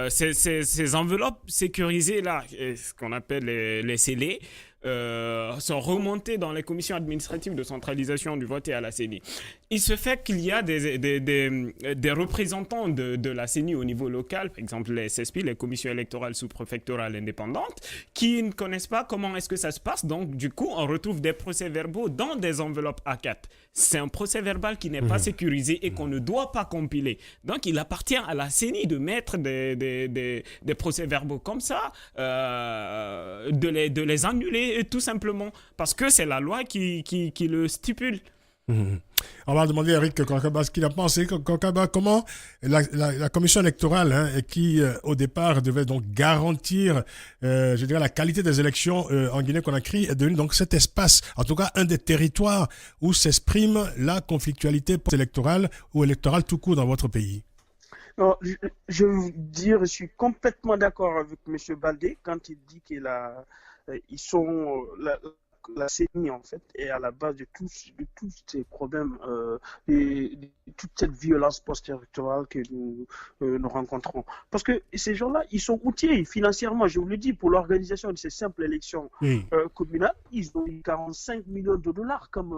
ces enveloppes sécurisées là, ce qu'on appelle les scellés, sont remontés dans les commissions administratives de centralisation du vote et à la CENI. Il se fait qu'il y a des représentants de la CENI au niveau local, par exemple les SSP, les commissions électorales sous-préfectorales indépendantes, qui ne connaissent pas comment est-ce que ça se passe. Donc, du coup, on retrouve des procès-verbaux dans des enveloppes A4. C'est un procès-verbal qui n'est pas sécurisé et qu'on ne doit pas compiler. Donc, il appartient à la CENI de mettre des procès-verbaux comme ça, de les annuler tout simplement, parce que c'est la loi qui le stipule. On va demander à Eric Konkaba ce qu'il a pensé. Konkaba, comment la commission électorale, qui au départ devait donc garantir, je dirais, la qualité des élections en Guinée-Conakry, est devenu donc cet espace, en tout cas un des territoires où s'exprime la conflictualité post-électorale ou électorale tout court dans votre pays. Alors, je veux vous dire, je suis complètement d'accord avec M. Baldé quand il dit qu'ils sont la CENI en fait est à la base de tous ces problèmes, de toute cette violence post-électorale que nous rencontrons. Parce que ces gens-là, ils sont outillés financièrement, je vous le dis, pour l'organisation de ces simples élections communales. Ils ont eu 45 millions de dollars comme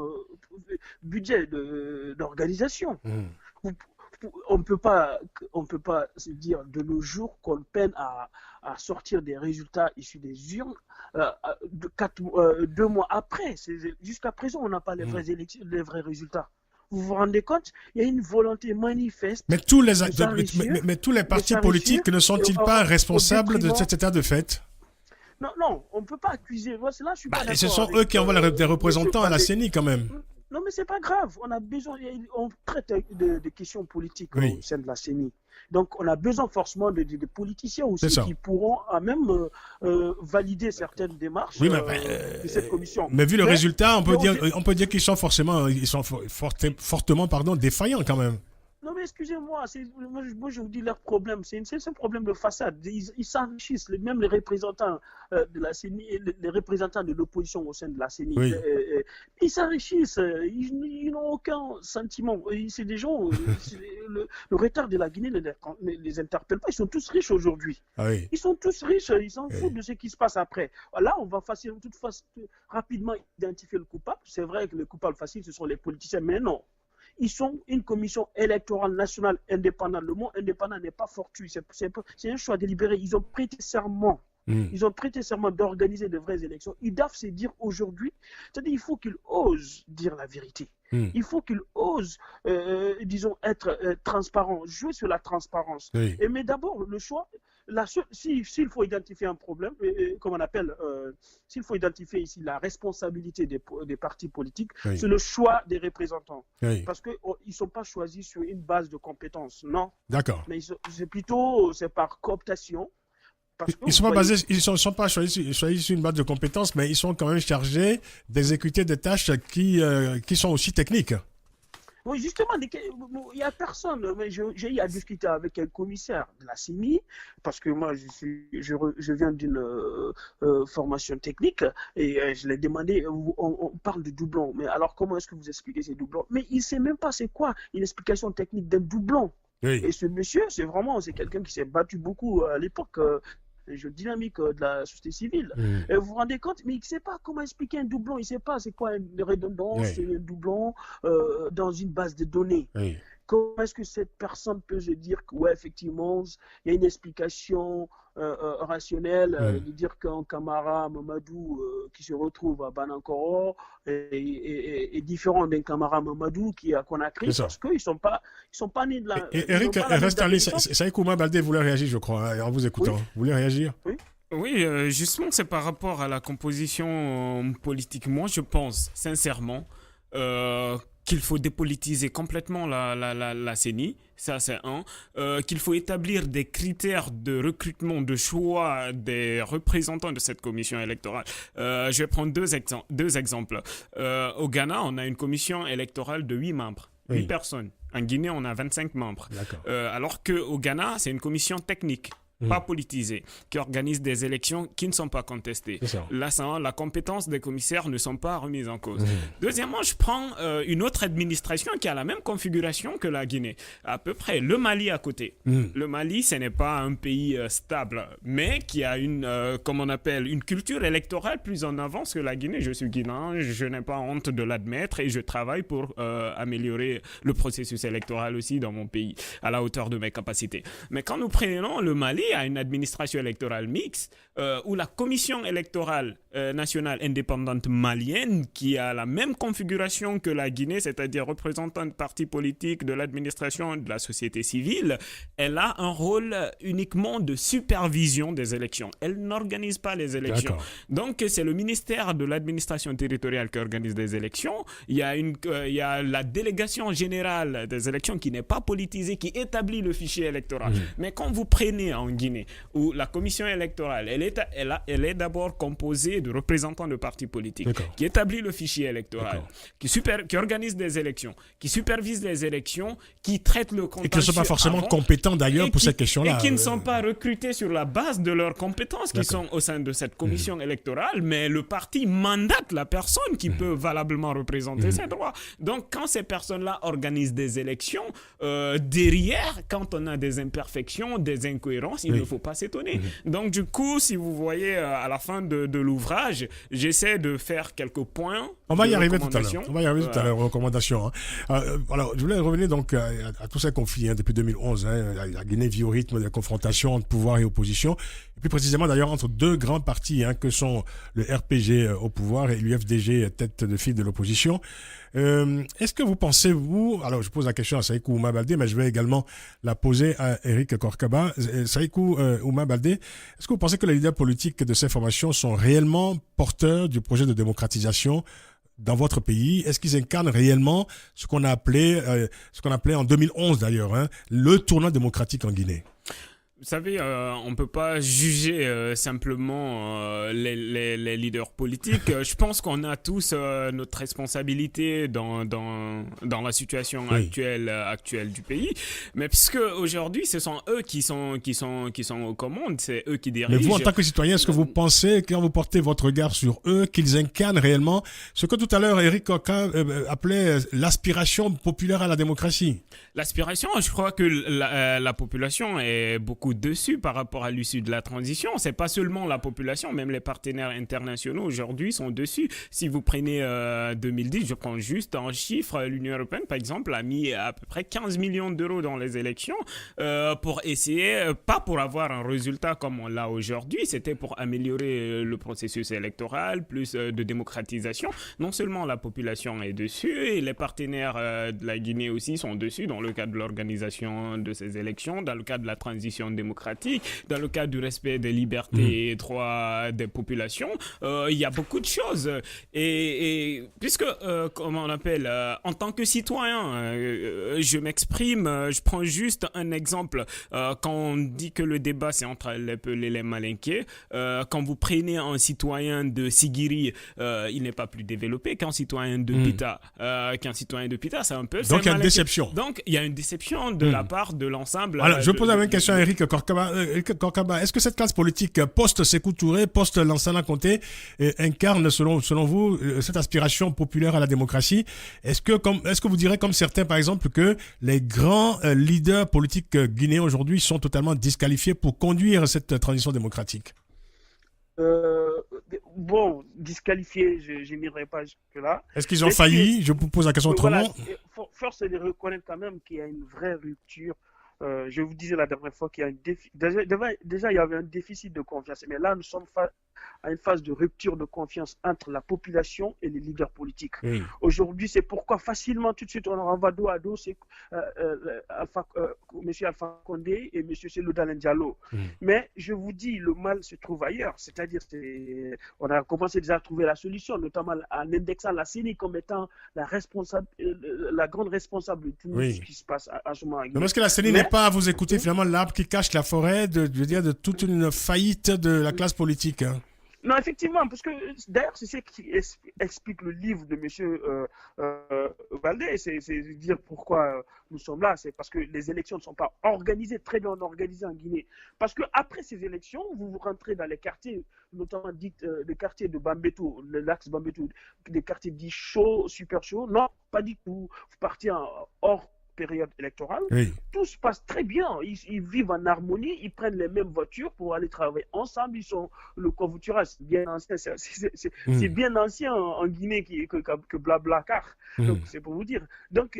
budget d'organisation. On ne peut pas se dire de nos jours qu'on peine à sortir des résultats issus des urnes 2 mois après. Jusqu'à présent, on n'a pas les vrais résultats. Vous vous rendez compte? Il y a une volonté manifeste. Mais tous les partis politiques ne sont-ils pas responsables de cet état de fait? Non, on ne peut pas accuser. Là, je suis pas d'accord. Et ce sont eux qui envoient des représentants à la CENI quand même. Non, mais c'est pas grave. On traite de questions politiques au sein de la CENI. Donc, on a besoin forcément de politiciens aussi qui pourront même valider certaines démarches de cette commission. Mais vu le résultat, on peut dire qu'ils sont fortement défaillants quand même. Non, mais excusez-moi, moi je vous dis leur problème, c'est un problème de façade. Ils s'enrichissent, même les représentants de la CENI, les représentants de l'opposition au sein de la CENI. Ils s'enrichissent, ils n'ont aucun sentiment. C'est des gens, le retard de la Guinée ne les interpelle pas, ils sont tous riches aujourd'hui. Ils sont tous riches, ils s'en foutent de ce qui se passe après. Là, on va rapidement identifier le coupable. C'est vrai que le coupable facile, ce sont les politiciens, mais non. Ils sont une commission électorale nationale indépendante. Le mot indépendant n'est pas fortuit, c'est un choix délibéré. Ils ont prêté serment. Ils ont prêté serment d'organiser de vraies élections. Ils doivent se dire aujourd'hui, c'est-à-dire il faut qu'ils osent dire la vérité. Il faut qu'ils osent, disons, être transparents, jouer sur la transparence. Mais d'abord, le choix, s'il faut identifier un problème, comme on appelle, s'il faut identifier ici la responsabilité des partis politiques, c'est le choix des représentants. Parce qu'ils ne sont pas choisis sur une base de compétences, non. D'accord. Mais c'est par cooptation. Ils sont pas choisis sur une base de compétences, mais ils sont quand même chargés d'exécuter des tâches qui sont aussi techniques. Oui, justement, il n'y a personne. Mais j'ai eu à discuter avec un commissaire de la CENI, parce que moi, je viens d'une formation technique, et je l'ai demandé, on parle de doublons, mais alors comment est-ce que vous expliquez ces doublons? Mais il ne sait même pas c'est quoi une explication technique d'un doublon. Et ce monsieur, c'est quelqu'un qui s'est battu beaucoup à l'époque. Jeu dynamique de la société civile. Et vous vous rendez compte, mais il ne sait pas comment expliquer un doublon, il ne sait pas c'est quoi une redondance, un doublon dans une base de données. Comment est-ce que cette personne peut se dire que, effectivement, il y a une explication rationnelle de dire qu'un camarade Mamadou qui se retrouve à Banankoro est différent d'un camarade Mamadou qui est à Conakry, parce qu'ils ne sont pas nés de la... Eric, reste en ligne. Saïd Kouma Baldé voulait réagir, je crois, en vous écoutant. Vous voulez réagir? Oui, justement, c'est par rapport à la composition politique. Moi, je pense, sincèrement, qu'il faut dépolitiser complètement la CENI, ça c'est un, qu'il faut établir des critères de recrutement, de choix des représentants de cette commission électorale. Je vais prendre deux exemples. Au Ghana, on a une commission électorale de 8 membres, 8 personnes. En Guinée, on a 25 membres. Alors qu'au Ghana, c'est une commission technique. pas politisés, qui organisent des élections qui ne sont pas contestées. Là, la compétence des commissaires ne sont pas remises en cause. Deuxièmement, je prends une autre administration qui a la même configuration que la Guinée, à peu près. Le Mali à côté. Le Mali, ce n'est pas un pays stable, mais qui a comme on appelle, une culture électorale plus en avance que la Guinée. Je suis guinéen, je n'ai pas honte de l'admettre et je travaille pour améliorer le processus électoral aussi dans mon pays, à la hauteur de mes capacités. Mais quand nous prenons le Mali, a une administration électorale mixte où la commission électorale nationale indépendante malienne, qui a la même configuration que la Guinée, c'est-à-dire représentant de partis politiques, de l'administration, de la société civile, elle a un rôle uniquement de supervision des élections. Elle n'organise pas les élections. Donc, c'est le ministère de l'administration territoriale qui organise les élections. Il y a la délégation générale des élections qui n'est pas politisée, qui établit le fichier électoral. Mais quand vous prenez en Guinée, où la commission électorale, elle est d'abord composée de représentants de partis politiques, qui établit le fichier électoral, qui organise des élections, qui supervise les élections, qui traite le contentieux. Et qui ne sont pas forcément compétents d'ailleurs pour ces questions-là. Et qui ne sont pas recrutés sur la base de leurs compétences qui sont au sein de cette commission électorale, mais le parti mandate la personne qui peut valablement représenter ses droits. Donc, quand ces personnes-là organisent des élections, derrière, quand on a des imperfections, des incohérences, il ne faut pas s'étonner. Donc, du coup, si vous voyez à la fin de l'ouvrage, j'essaie de faire quelques points. On va y arriver tout à l'heure. On va y arriver tout à l'heure aux recommandations. Alors, je voulais revenir donc à tous ces conflits depuis 2011. La Guinée vit au rythme des confrontations entre pouvoir et opposition. Et plus précisément d'ailleurs entre deux grands partis que sont le RPG au pouvoir et l'UFDG, tête de file de l'opposition. Est-ce que vous pensez, alors je pose la question à Saïkou Ouma Baldé, mais je vais également la poser à Eric Korkaba. Saïkou Ouma Baldé, est-ce que vous pensez que les leaders politiques de ces formations sont réellement porteurs du projet de démocratisation dans votre pays? Est-ce qu'ils incarnent réellement ce qu'on appelait en 2011 d'ailleurs, le tournant démocratique en Guinée? Vous savez, on ne peut pas juger simplement les leaders politiques. Je pense qu'on a tous notre responsabilité dans la situation actuelle du pays. Mais puisque aujourd'hui, ce sont eux qui sont aux commandes, c'est eux qui dirigent. Mais vous, en tant que citoyen, est-ce que vous pensez, quand vous portez votre regard sur eux, qu'ils incarnent réellement ce que tout à l'heure Eric Korka appelait l'aspiration populaire à la démocratie? L'aspiration, je crois que la population est beaucoup dessus par rapport à l'issue de la transition. C'est pas seulement la population, même les partenaires internationaux aujourd'hui sont dessus. Si vous prenez 2010, je prends juste un chiffre, l'Union européenne par exemple a mis à peu près 15 millions d'euros dans les élections pour essayer, pas pour avoir un résultat comme on l'a aujourd'hui, c'était pour améliorer le processus électoral, plus de démocratisation. Non seulement la population est dessus, et les partenaires de la Guinée aussi sont dessus dans le cadre de l'organisation de ces élections, dans le cadre de la transition démocratique, dans le cadre du respect des libertés et droits des populations. Il y a beaucoup de choses. Et puisque, comment on appelle, en tant que citoyen, je m'exprime, je prends juste un exemple. Quand on dit que le débat, c'est entre les Peulh et les Malinké, quand vous prenez un citoyen de Sigiri, il n'est pas plus développé qu'un citoyen de Pita. C'est un peu... Donc, il y a une déception. Donc, il y a une déception de la part de l'ensemble... Alors, je pose la même question à Eric Korkaba. Est-ce que cette classe politique post-Sékou Touré, post-Lansana Conté, incarne, selon vous, cette aspiration populaire à la démocratie? Est-ce que vous direz, comme certains, par exemple, que les grands leaders politiques guinéens aujourd'hui sont totalement disqualifiés pour conduire cette transition démocratique? Bon, disqualifiés, je n'irai pas jusque-là. Est-ce qu'ils ont failli? Je vous pose la question autrement. Voilà, force est de reconnaître quand même qu'il y a une vraie rupture. Je vous disais la dernière fois qu'il y a déjà il y avait un déficit de confiance, mais là nous sommes à une phase de rupture de confiance entre la population et les leaders politiques. Aujourd'hui, c'est pourquoi facilement tout de suite on renvoie dos à dos M. Alpha Condé et M. Cellou Dalein Diallo. Mais je vous dis, le mal se trouve ailleurs, c'est-à-dire on a commencé déjà à trouver la solution, notamment en indexant la CENI comme étant la grande responsable de tout ce qui se passe à ce moment. Mais est-ce que la CENI n'est pas, à vous écouter, finalement l'arbre qui cache la forêt de toute une faillite de la classe politique? Non, effectivement, parce que d'ailleurs, c'est ce qui explique le livre de Monsieur Valdé. C'est dire pourquoi nous sommes là. C'est parce que les élections ne sont pas organisées, très bien organisées en Guinée. Parce que après ces élections, vous rentrez dans les quartiers, notamment les quartiers de Bambeto, l'axe Bambeto, des quartiers dits chauds, super chauds. Non, pas du tout. Vous partez hors période électorale, Oui. tout se passe très bien. Ils vivent en harmonie, ils prennent les mêmes voitures pour aller travailler ensemble. Le covoiturage, c'est bien ancien, c'est bien ancien en Guinée que Blablacar. Donc c'est pour vous dire. Donc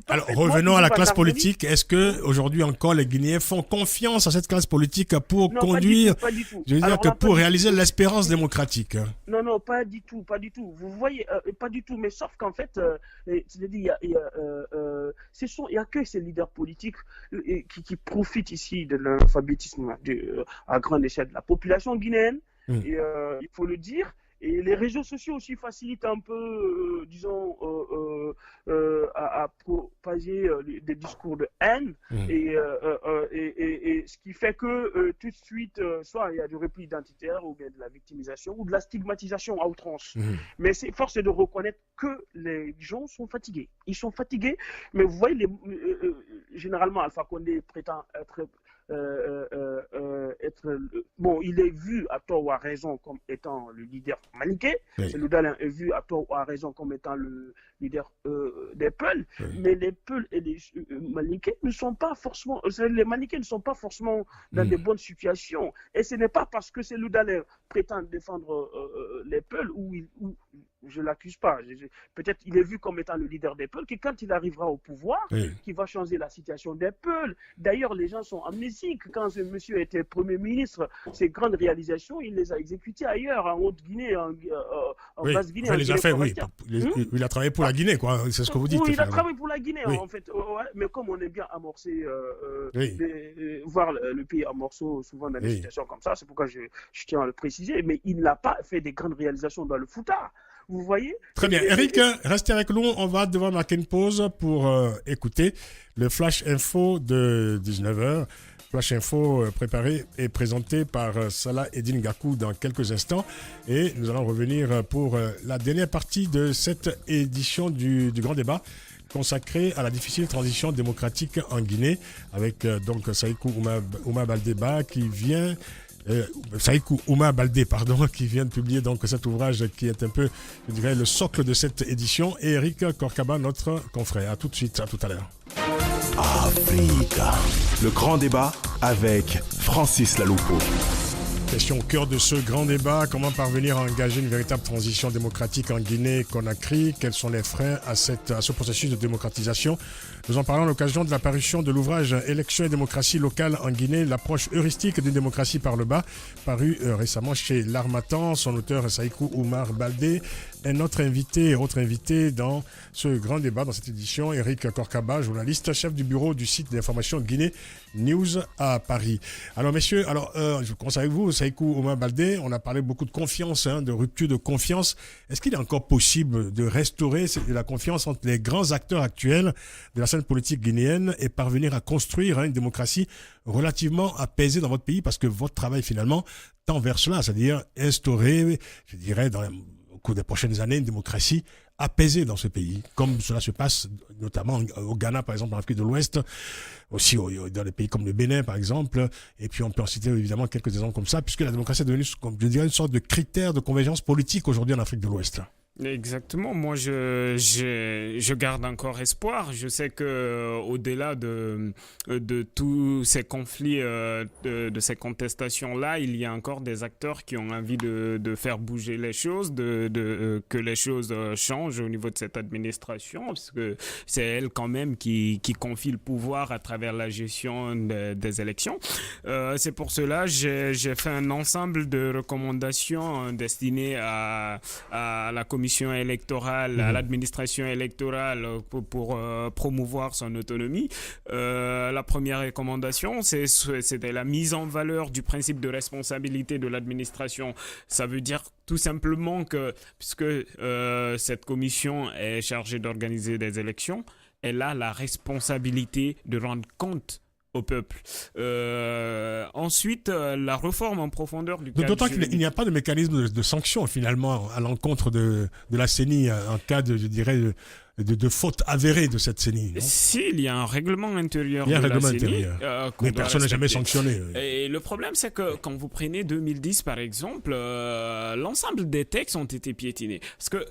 alors revenons à la classe politique. Est-ce que aujourd'hui encore les Guinéens font confiance à cette classe politique pour conduire, pas du tout. Je veux dire que pour réaliser l'espérance démocratique? Non, pas du tout. Vous voyez, pas du tout. Mais sauf qu'en fait, c'est-à-dire, il n'y a que ces leaders politiques qui profitent ici de l'alphabétisme à grande échelle de la population guinéenne. Et, il faut le dire. Et les réseaux sociaux aussi facilitent un peu, disons, à propager des discours de haine. Et ce qui fait que tout de suite, soit il y a du repli identitaire ou bien de la victimisation ou de la stigmatisation à outrance. Mais c'est force de reconnaître que les gens sont fatigués. Ils sont fatigués, mais vous voyez, généralement, Alpha Condé prétend être bon, il est vu à tort ou à raison comme étant le leader malinké. Oui. Le Dalin est vu à tort ou à raison comme étant le leader des Peuls. Oui. Mais les Peuls et les malinqués ne sont pas forcément, les malinqués ne sont pas forcément dans de bonnes situations. Et ce n'est pas parce que c'est le Dalin prétend défendre les Peuls ou je l'accuse pas. Peut-être il est vu comme étant le leader des Peuls, que quand il arrivera au pouvoir, qu'il va changer la situation des Peuls. D'ailleurs, les gens sont amnésiques. Quand ce monsieur était Premier ministre, ses grandes réalisations, il les a exécutées ailleurs, en Haute-Guinée, en Basse-Guinée. Enfin, les a fait, oui. Il a travaillé pour la Guinée, quoi. C'est ce que vous dites. Oui, il a travaillé pour la Guinée, en fait. Mais comme on est bien amorcé, voir le pays en morceaux, souvent dans des situations comme ça, c'est pourquoi je tiens à le préciser. Mais il n'a pas fait des grandes réalisations dans le Fouta. Vous voyez? Très bien. Eric, restez avec nous. On va devoir marquer une pause pour écouter le Flash Info de 19h. Flash Info préparé et présenté par Salah Eddine Gakou dans quelques instants. Et nous allons revenir pour la dernière partie de cette édition du Grand Débat consacrée à la difficile transition démocratique en Guinée avec donc Saïkou Ouma Baldé qui vient... Saïkou Ouma Baldé, qui vient de publier donc cet ouvrage qui est un peu, je dirais, le socle de cette édition, et Eric Korkaba, notre confrère. À tout de suite, à tout à l'heure. Africa, le grand débat avec Francis Laloupo. Question au cœur de ce grand débat, comment parvenir à engager une véritable transition démocratique en Guinée-Conakry? Quels sont les freins à ce processus de démocratisation? Nous en parlons à l'occasion de la parution de l'ouvrage Élections et démocratie locale en Guinée, l'approche heuristique d'une démocratie par le bas, paru récemment chez L'Harmattan. Son auteur Saïkou Ouma Baldé. Un autre invité dans ce grand débat, dans cette édition, Eric Korkaba, journaliste, chef du bureau du site d'information Guinée News à Paris. Alors messieurs, je commence avec vous, Saïkou Ouma Baldé. On a parlé beaucoup de confiance, de rupture de confiance. Est-ce qu'il est encore possible de restaurer la confiance entre les grands acteurs actuels de la scène politique guinéenne et parvenir à construire une démocratie relativement apaisée dans votre pays? Parce que votre travail finalement tend vers cela, c'est-à-dire instaurer, je dirais, au cours des prochaines années, une démocratie apaisée dans ce pays, comme cela se passe notamment au Ghana, par exemple, en Afrique de l'Ouest, aussi dans des pays comme le Bénin, par exemple, et puis on peut en citer évidemment quelques exemples comme ça, puisque la démocratie est devenue, je dirais, une sorte de critère de convergence politique aujourd'hui en Afrique de l'Ouest. Exactement. Moi, je garde encore espoir. Je sais que au-delà de tous ces conflits, de ces contestations-là, il y a encore des acteurs qui ont envie de faire bouger les choses, que les choses changent au niveau de cette administration, parce que c'est elle quand même qui confie le pouvoir à travers la gestion des élections. C'est pour cela j'ai fait un ensemble de recommandations destinées à la commission électorale, à l'administration électorale pour promouvoir son autonomie. La première recommandation, c'était la mise en valeur du principe de responsabilité de l'administration. Ça veut dire tout simplement que, puisque cette commission est chargée d'organiser des élections, elle a la responsabilité de rendre compte au peuple. Ensuite, la réforme en profondeur du cadre D'autant qu'il juridique. n'y a pas de mécanisme de sanction finalement à l'encontre de la CENI en cas de, je dirais, de faute avérée de cette CENI. S'il y a un règlement intérieur Il y a un de la règlement CENI, intérieur. qu'on Mais doit personne n'a jamais respecter. sanctionné. Et le problème, c'est que quand vous prenez 2010 par exemple, l'ensemble des textes ont été piétinés. Parce que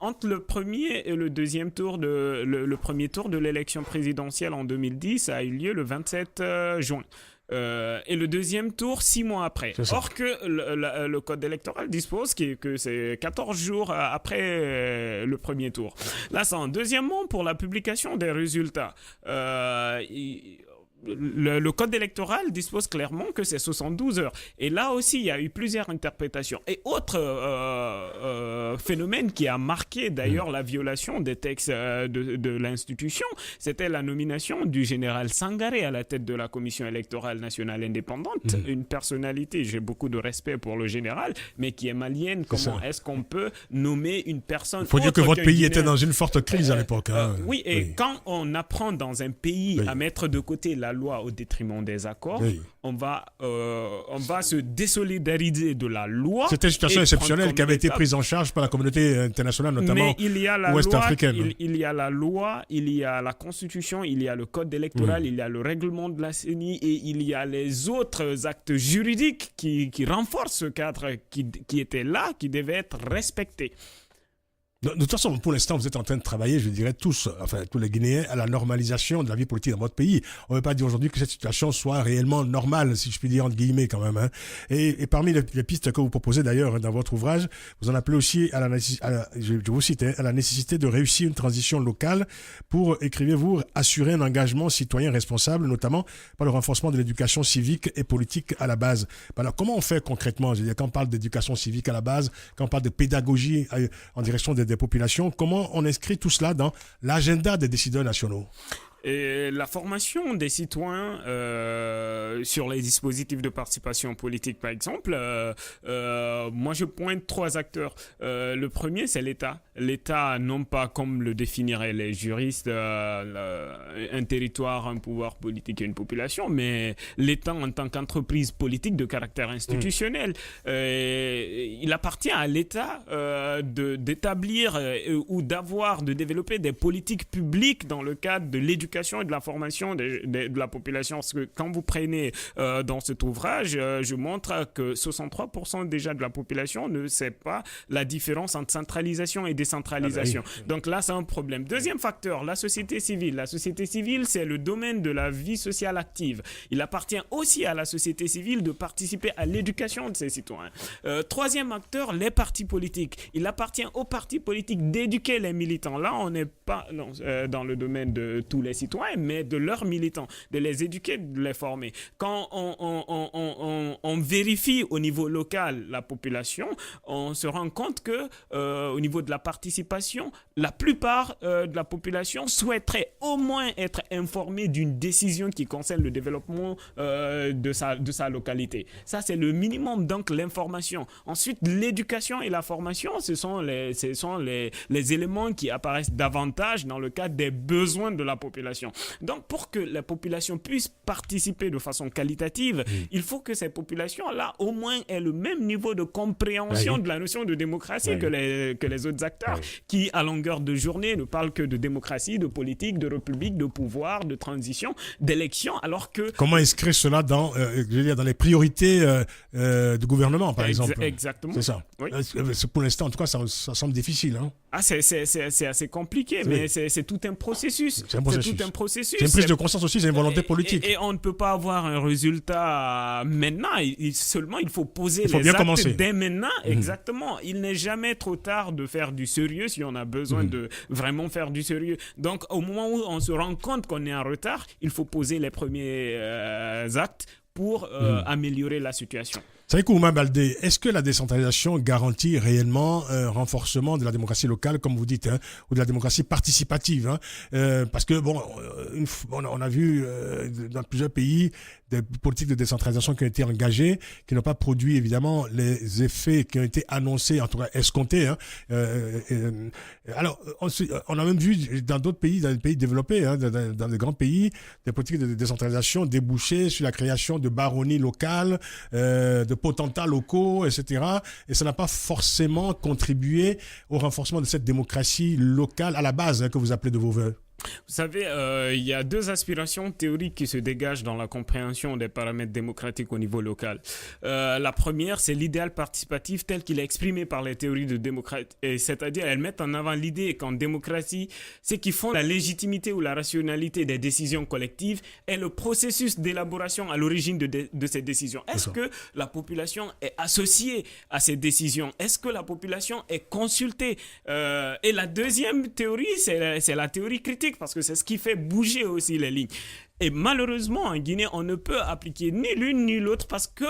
entre le premier et le deuxième tour le premier tour de l'élection présidentielle en 2010 a eu lieu le 27 juin. Et le deuxième tour 6 mois après. Or que le code électoral dispose que c'est 14 jours après le premier tour. Là, c'est un deuxièmement pour la publication des résultats. Le code électoral dispose clairement que c'est 72 heures. Et là aussi, il y a eu plusieurs interprétations. Et autre phénomène qui a marqué d'ailleurs la violation des textes de l'institution, c'était la nomination du général Sangaré à la tête de la Commission électorale nationale indépendante. Une personnalité, j'ai beaucoup de respect pour le général, mais qui est malienne. Comment est-ce qu'on peut nommer une personne? Il faut dire que votre pays était dans une forte crise à l'époque. Oui, et quand on apprend dans un pays à mettre de côté la loi au détriment des accords, on va se désolidariser de la loi. C'était une situation exceptionnelle qui avait été prise en charge par la communauté internationale, notamment ouest-africaine. Il y a la loi, il y a la constitution, il y a le code électoral, il y a le règlement de la CENI et il y a les autres actes juridiques qui renforcent ce cadre qui était là, qui devait être respecté. De toute façon, pour l'instant, vous êtes en train de travailler, je dirais tous les Guinéens, à la normalisation de la vie politique dans votre pays. On ne veut pas dire aujourd'hui que cette situation soit réellement normale, si je puis dire entre guillemets quand même. Hein. Et parmi les pistes que vous proposez d'ailleurs dans votre ouvrage, vous en appelez aussi je vous cite, à la nécessité de réussir une transition locale pour, écrivez-vous, assurer un engagement citoyen responsable, notamment par le renforcement de l'éducation civique et politique à la base. Alors, comment on fait concrètement? Je veux dire, quand on parle d'éducation civique à la base, quand on parle de pédagogie en direction des populations, comment on inscrit tout cela dans l'agenda des décideurs nationaux? Et la formation des citoyens sur les dispositifs de participation politique, par exemple, moi je pointe 3 acteurs. Le premier, c'est l'État. L'État, non pas comme le définiraient les juristes, un territoire, un pouvoir politique et une population, mais l'État en tant qu'entreprise politique de caractère institutionnel. Il appartient à l'État d'établir ou de développer des politiques publiques dans le cadre de l'éducation et de la formation de la population. Parce que quand vous prenez dans cet ouvrage, je montre que 63% déjà de la population ne sait pas la différence entre centralisation et décentralisation. Ah bah oui. Donc là, c'est un problème. Deuxième facteur, la société civile. La société civile, c'est le domaine de la vie sociale active. Il appartient aussi à la société civile de participer à l'éducation de ses citoyens. Troisième acteur, les partis politiques. Il appartient aux partis politiques d'éduquer les militants. Là, on n'est pas dans le domaine de tous les citoyens, mais de leurs militants, de les éduquer, de les former. Quand on vérifie au niveau local la population, on se rend compte que au niveau de la participation, la plupart de la population souhaiterait au moins être informée d'une décision qui concerne le développement de sa localité. Ça, c'est le minimum, donc l'information. Ensuite, l'éducation et la formation, ce sont les éléments qui apparaissent davantage dans le cadre des besoins de la population. Donc, pour que la population puisse participer de façon qualitative, il faut que ces populations-là, au moins, aient le même niveau de compréhension de la notion de démocratie que les autres acteurs qui, à longueur de journée, ne parlent que de démocratie, de politique, de république, de pouvoir, de transition, d'élection, alors que... Comment inscrire cela dans les priorités du gouvernement, par exemple? Exactement. C'est ça. Oui. Pour l'instant, en tout cas, ça semble difficile. Hein? Ah, c'est assez compliqué, mais c'est tout un processus. C'est tout un processus. C'est une prise de conscience aussi, c'est une volonté politique. Et on ne peut pas avoir un résultat maintenant. Seulement, il faut poser les actes commencer dès maintenant. Exactement. Il n'est jamais trop tard de faire du sérieux si on a besoin de vraiment faire du sérieux. Donc, au moment où on se rend compte qu'on est en retard, il faut poser les premiers actes pour améliorer la situation. Saïkou Ouma Baldé, est-ce que la décentralisation garantit réellement un renforcement de la démocratie locale, comme vous dites, hein, ou de la démocratie participative, hein, parce que bon, on a vu dans plusieurs pays des politiques de décentralisation qui ont été engagées, qui n'ont pas produit évidemment les effets qui ont été annoncés, en tout cas escomptés. Hein. Alors, on a même vu dans d'autres pays, dans les pays développés, hein, dans les grands pays, des politiques de décentralisation déboucher sur la création de baronnies locales, de potentats locaux, etc. Et ça n'a pas forcément contribué au renforcement de cette démocratie locale à la base, hein, que vous appelez de vos voeux. Vous savez, il y a deux aspirations théoriques qui se dégagent dans la compréhension des paramètres démocratiques au niveau local. La première, c'est l'idéal participatif tel qu'il est exprimé par les théories de démocratie, c'est-à-dire elles mettent en avant l'idée qu'en démocratie, ce qui font la légitimité ou la rationalité des décisions collectives est le processus d'élaboration à l'origine de ces décisions. Est-ce que la population est associée à ces décisions? Est-ce que la population est consultée? Et la deuxième théorie, c'est la théorie critique, parce que c'est ce qui fait bouger aussi les lignes. Et malheureusement, en Guinée, on ne peut appliquer ni l'une ni l'autre parce que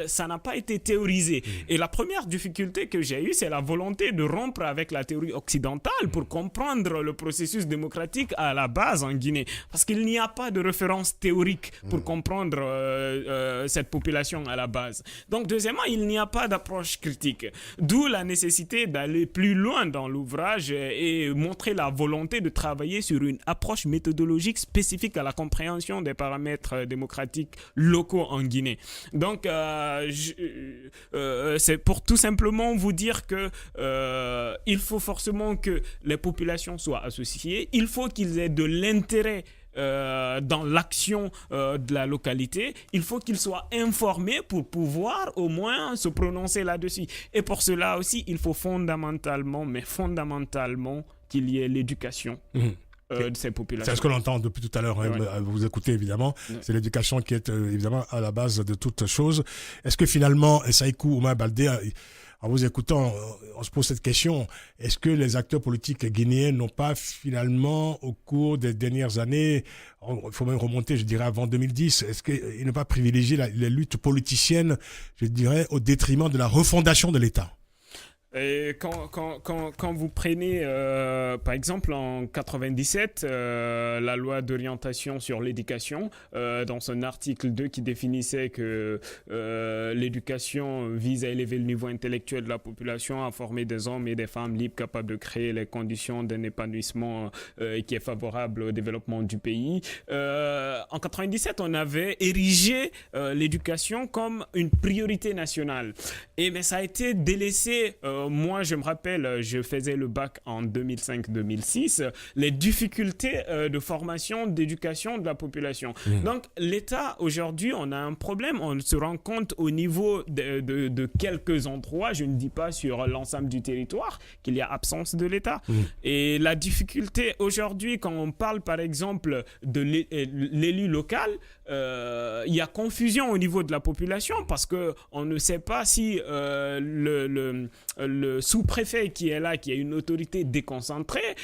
ça n'a pas été théorisé. Et la première difficulté que j'ai eue, c'est la volonté de rompre avec la théorie occidentale pour comprendre le processus démocratique à la base en Guinée. Parce qu'il n'y a pas de référence théorique pour comprendre cette population à la base. Donc, deuxièmement, il n'y a pas d'approche critique. D'où la nécessité d'aller plus loin dans l'ouvrage et montrer la volonté de travailler sur une approche méthodologique spécifique à la compréhension des paramètres démocratiques locaux en Guinée. Donc, c'est pour tout simplement vous dire que il faut forcément que les populations soient associées, il faut qu'ils aient de l'intérêt dans l'action de la localité, il faut qu'ils soient informés pour pouvoir au moins se prononcer là-dessus. Et pour cela aussi, il faut fondamentalement qu'il y ait l'éducation. De ces populations. C'est ce que l'on entend depuis tout à l'heure, hein, vous écoutez évidemment, c'est l'éducation qui est évidemment à la base de toute chose. Est-ce que finalement, Saïkou Ouma Baldé, en vous écoutant, on se pose cette question, est-ce que les acteurs politiques guinéens n'ont pas finalement, au cours des dernières années, il faut même remonter, je dirais, avant 2010, est-ce qu'ils n'ont pas privilégié les luttes politiciennes, je dirais, au détriment de la refondation de l'État? Et quand vous prenez, par exemple, en 97, la loi d'orientation sur l'éducation, dans son article 2 qui définissait que l'éducation vise à élever le niveau intellectuel de la population, à former des hommes et des femmes libres capables de créer les conditions d'un épanouissement qui est favorable au développement du pays. En 97, on avait érigé l'éducation comme une priorité nationale. Mais ça a été délaissé. Moi, je me rappelle, je faisais le bac en 2005-2006, les difficultés de formation, d'éducation de la population. Donc, l'État, aujourd'hui, on a un problème. On se rend compte au niveau de quelques endroits, je ne dis pas sur l'ensemble du territoire, qu'il y a absence de l'État. Et la difficulté aujourd'hui, quand on parle, par exemple, de l'élu local, il y a confusion au niveau de la population parce qu'on ne sait pas si le sous-préfet qui est là, qui a une autorité déconcentrée,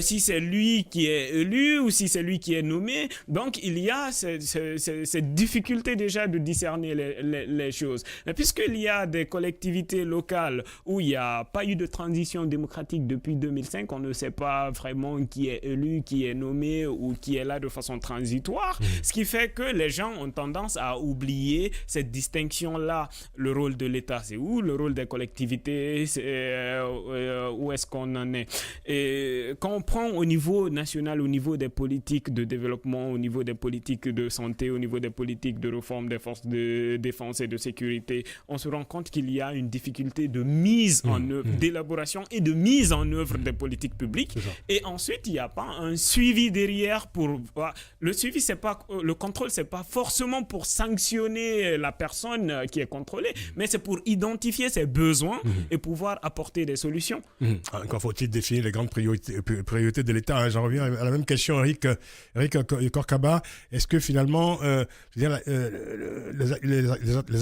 si c'est lui qui est élu ou si c'est lui qui est nommé. Donc, il y a cette difficulté déjà de discerner les choses. Mais puisqu'il y a des collectivités locales où il n'y a pas eu de transition démocratique depuis 2005, on ne sait pas vraiment qui est élu, qui est nommé ou qui est là de façon transitoire. Ce qui fait que les gens ont tendance à oublier cette distinction-là. Le rôle de l'État, c'est où? Le rôle des collectivités, où est-ce qu'on en est? Et quand on prend au niveau national, au niveau des politiques de développement, au niveau des politiques de santé, au niveau des politiques de réforme des forces de défense et de sécurité, on se rend compte qu'il y a une difficulté de mise en œuvre, d'élaboration et de mise en œuvre des politiques publiques. Et ensuite, il n'y a pas un suivi derrière pour... Le suivi, c'est pas... Le contrôle, c'est pas forcément pour sanctionner la personne qui est contrôlée, mais c'est pour identifier ses besoins et pouvoir apporter des solutions. Encore faut-il définir les grandes priorités de l'État. J'en reviens à la même question, Eric Korkaba. Est-ce que finalement, les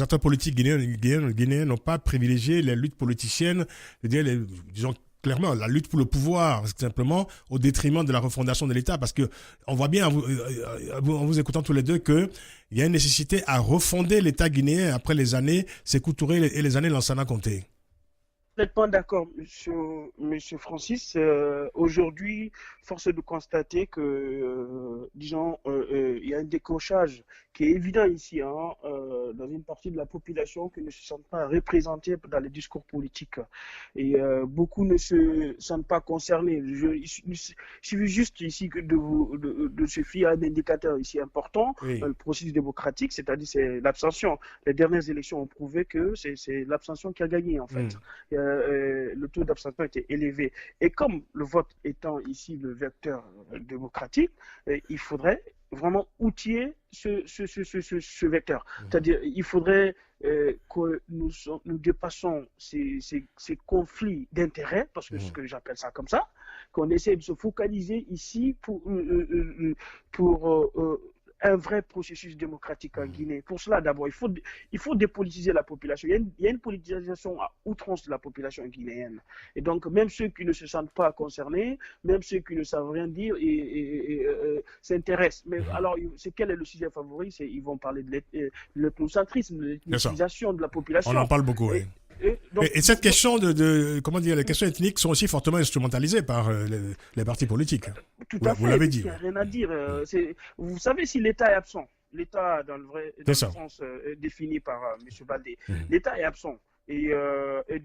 acteurs politiques guinéens n'ont pas privilégié les luttes politiciennes, disons, clairement la lutte pour le pouvoir, simplement au détriment de la refondation de l'État, parce que on voit bien en vous écoutant tous les deux que il y a une nécessité à refonder l'État guinéen après les années Sékou Touré et les années Lansana Conté. Complètement d'accord, monsieur Francis. Aujourd'hui, force est de constater que, disons, il y a un décrochage qui est évident ici, hein, dans une partie de la population qui ne se sentent pas représentée dans les discours politiques. Et beaucoup ne se sentent pas concernés. Il suffit juste ici de se fier à un indicateur ici important, Oui. le processus démocratique, c'est-à-dire c'est l'abstention. Les dernières élections ont prouvé que c'est l'abstention qui a gagné, en fait. Le taux d'abstention était élevé. Et comme le vote étant ici le vecteur démocratique, il faudrait vraiment outiller ce vecteur. C'est-à-dire il faudrait que nous dépassons ces conflits d'intérêts, parce que ce que j'appelle ça comme ça, qu'on essaie de se focaliser ici pour un vrai processus démocratique en Guinée. Pour cela, d'abord, il faut dépolitiser la population. Il y a une politisation à outrance de la population guinéenne. Et donc, même ceux qui ne se sentent pas concernés, même ceux qui ne savent rien dire, s'intéressent. Mais alors, quel est le sujet favori? Ils vont parler de l'ethnocentrisme, de l'ethnicisation de la population. On en parle beaucoup, oui. Et cette question comment dire, les questions ethniques sont aussi fortement instrumentalisées par les partis politiques. Tout à fait. Vous l'avez dit. Il n'y a rien à dire. Vous savez, si l'État est absent, l'État dans le sens défini par M. Baldé, l'État est absent. Et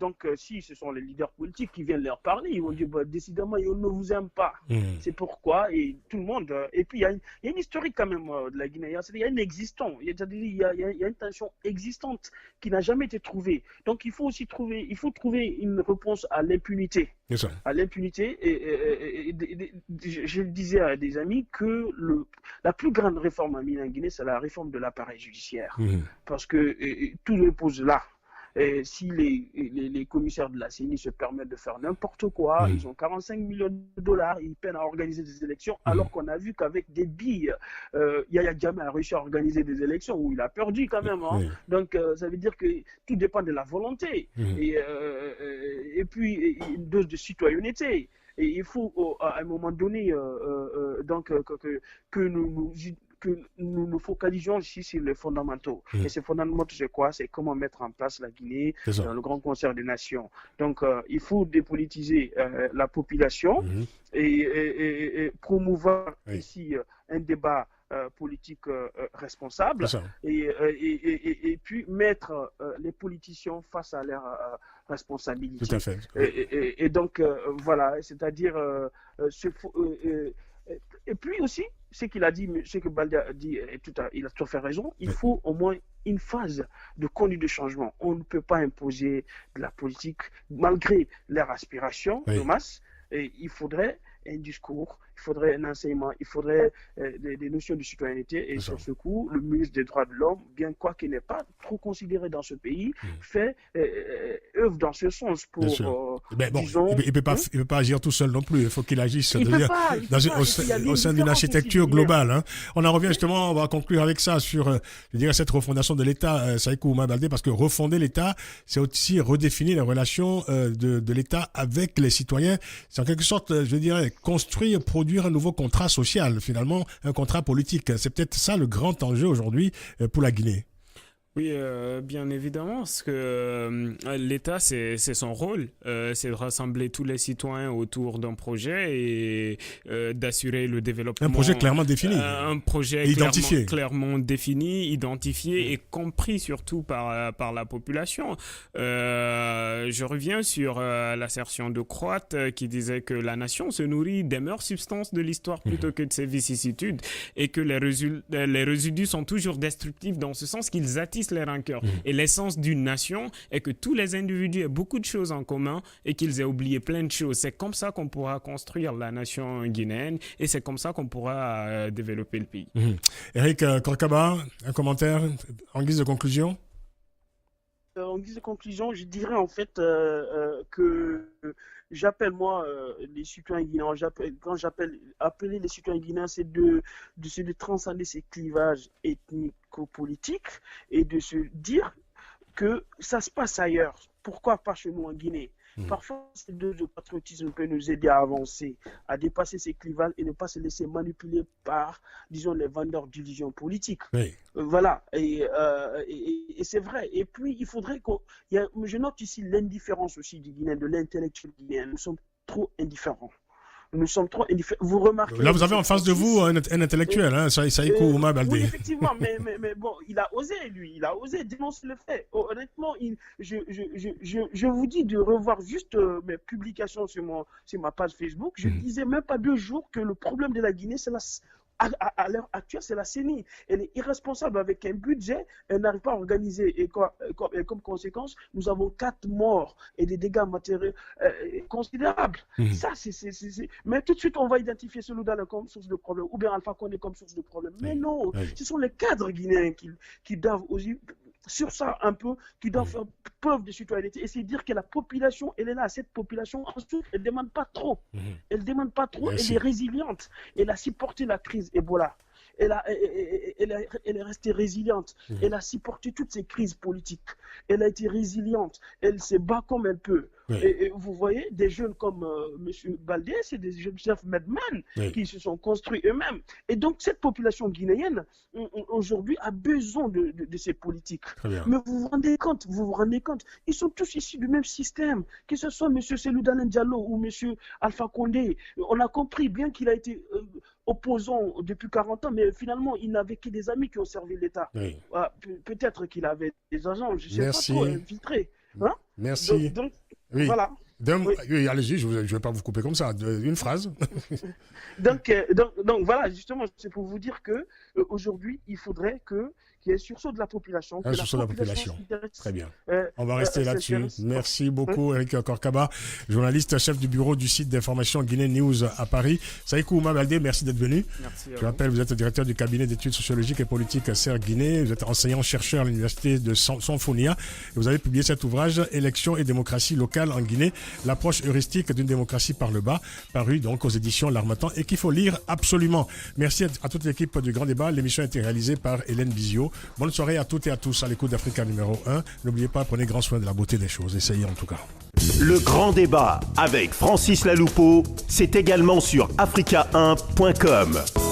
donc, si ce sont les leaders politiques qui viennent leur parler, ils vont dire décidément, ils ne vous aiment pas. C'est pourquoi, et tout le monde. Et puis, il y a une historique quand même de la Guinée. Il y a une existence. Il y a une tension existante qui n'a jamais été trouvée. Donc, il faut trouver une réponse à l'impunité. À l'impunité. Je disais à des amis que la plus grande réforme en Guinée, c'est la réforme de l'appareil judiciaire. Parce que tout repose là. Si les commissaires de la CENI se permettent de faire n'importe quoi, ils ont 45 millions de dollars, ils peinent à organiser des élections, alors qu'on a vu qu'avec des billes, Yaya Jammeh a réussi à organiser des élections où il a perdu quand même. Hein. Donc ça veut dire que tout dépend de la volonté. Et puis une dose de citoyenneté. Et il faut à un moment donné que nous nous focalisions ici sur les fondamentaux. Et ces fondamentaux, c'est quoi? C'est comment mettre en place la Guinée dans le grand concert des nations. Donc, il faut dépolitiser la population et promouvoir ici un débat politique responsable et puis mettre les politiciens face à leurs responsabilités. Tout à fait. Et donc, voilà, c'est-à-dire et puis aussi, ce qu'il a dit, ce que Baldé a dit, il a tout à fait raison, il faut au moins une phase de conduite de changement. On ne peut pas imposer de la politique malgré leurs aspirations de masse. Et il faudrait un discours, il faudrait un enseignement, il faudrait des notions de citoyenneté. Et sur ce coup, le ministre des Droits de l'Homme, bien quoi qu'il n'est pas trop considéré dans ce pays, fait œuvre dans ce sens pour, disons... Il ne peut pas agir tout seul non plus. Il faut qu'il agisse au sein d'une architecture globale. Hein. On en revient justement, on va conclure avec ça sur je dirais, cette refondation de l'État, Saïkou Oumar Baldé, parce que refonder l'État, c'est aussi redéfinir les relations de l'État avec les citoyens. C'est en quelque sorte, je dirais, construire, produire un nouveau contrat social, finalement, un contrat politique. C'est peut-être ça le grand enjeu aujourd'hui pour la Guinée. Oui, bien évidemment, parce que l'État, c'est son rôle, c'est de rassembler tous les citoyens autour d'un projet et d'assurer le développement. Un projet clairement défini. Un projet identifié. Clairement défini, identifié et compris surtout par la population. Je reviens sur l'assertion de Croate qui disait que la nation se nourrit des meilleures substances de l'histoire plutôt que de ses vicissitudes et que les résidus sont toujours destructifs dans ce sens qu'ils attissent les rancœurs. Et l'essence d'une nation est que tous les individus aient beaucoup de choses en commun et qu'ils aient oublié plein de choses. C'est comme ça qu'on pourra construire la nation guinéenne et c'est comme ça qu'on pourra développer le pays. Eric Korkaba, un commentaire en guise de conclusion? En guise de conclusion, je dirais en fait que j'appelle moi les citoyens guinéens, quand j'appelle appeler les citoyens guinéens, c'est de transcender ces clivages ethnico-politiques et de se dire que ça se passe ailleurs. Pourquoi pas chez nous en Guinée? Parfois, cette dose de patriotisme peut nous aider à avancer, à dépasser ces clivages et ne pas se laisser manipuler par, disons, les vendeurs d'illusions politiques. Oui. Voilà, et c'est vrai. Et puis, il faudrait je note ici l'indifférence aussi du Guinéen, de l'intellectuel guinéen. Nous sommes trop indifférents. Nous sommes trop indifférents. Vous remarquez. Là, vous avez en face de vous un intellectuel, hein, Saïkou Ouma Baldé. Oui, effectivement, mais bon, il a osé, lui. Il a osé dénoncer le fait. Honnêtement, je vous dis de revoir juste mes publications sur ma page Facebook. Je disais même pas 2 jours que le problème de la Guinée, c'est à l'heure actuelle, c'est la CENI. Elle est irresponsable avec un budget, elle n'arrive pas à organiser et comme conséquence, nous avons 4 morts et des dégâts matériels considérables. Ça, mais tout de suite, on va identifier Seloudal comme source de problème ou bien Alpha Condé comme source de problème. Mais non, ce sont les cadres guinéens qui doivent aussi sur ça un peu, qui doivent faire preuve de citoyenneté et c'est dire que la population, elle est là, cette population ensuite, elle ne demande pas trop. Elle ne demande pas trop, elle est résiliente. Elle a supporté la crise Ebola. Elle est restée résiliente. Elle a supporté toutes ces crises politiques. Elle a été résiliente. Elle se bat comme elle peut. Et vous voyez, des jeunes comme M. Baldé, c'est des jeunes chefs Medman qui se sont construits eux-mêmes. Et donc, cette population guinéenne, aujourd'hui, a besoin de ces politiques. Mais vous vous rendez compte, ils sont tous issus du même système. Que ce soit M. Seloudal Diallo ou M. Alpha Condé, on a compris bien qu'il a été opposant depuis 40 ans, mais finalement, il n'avait que des amis qui ont servi l'État. Peut-être qu'il avait des agents, je ne sais pas trop, infiltrés. Hein? Merci. Donc voilà. Oui, allez-y, je ne vais pas vous couper comme ça. Une phrase. donc voilà, justement, c'est pour vous dire que aujourd'hui, il faudrait qu'il y ait un sursaut de la population. Un sursaut de la population. Très bien. On va rester là-dessus. Merci beaucoup, Eric Korkaba, journaliste, chef du bureau du site d'information Guinée News à Paris. Saïkou Ouma Baldé, merci d'être venu. Merci. Je rappelle, vous êtes directeur du cabinet d'études sociologiques et politiques CER Guinée. Vous êtes enseignant-chercheur à l'université de Sanfonia. Et vous avez publié cet ouvrage, Élections et démocratie locale en Guinée, l'approche heuristique d'une démocratie par le bas, paru donc aux éditions L'Harmattan et qu'il faut lire absolument. Merci à toute l'équipe du Grand Débat. L'émission a été réalisée par Hélène Bizio. Bonne soirée à toutes et à tous à l'écoute d'Africa numéro 1. N'oubliez pas, prenez grand soin de la beauté des choses. Essayez en tout cas. Le Grand Débat avec Francis Laloupeau, c'est également sur africa1.com.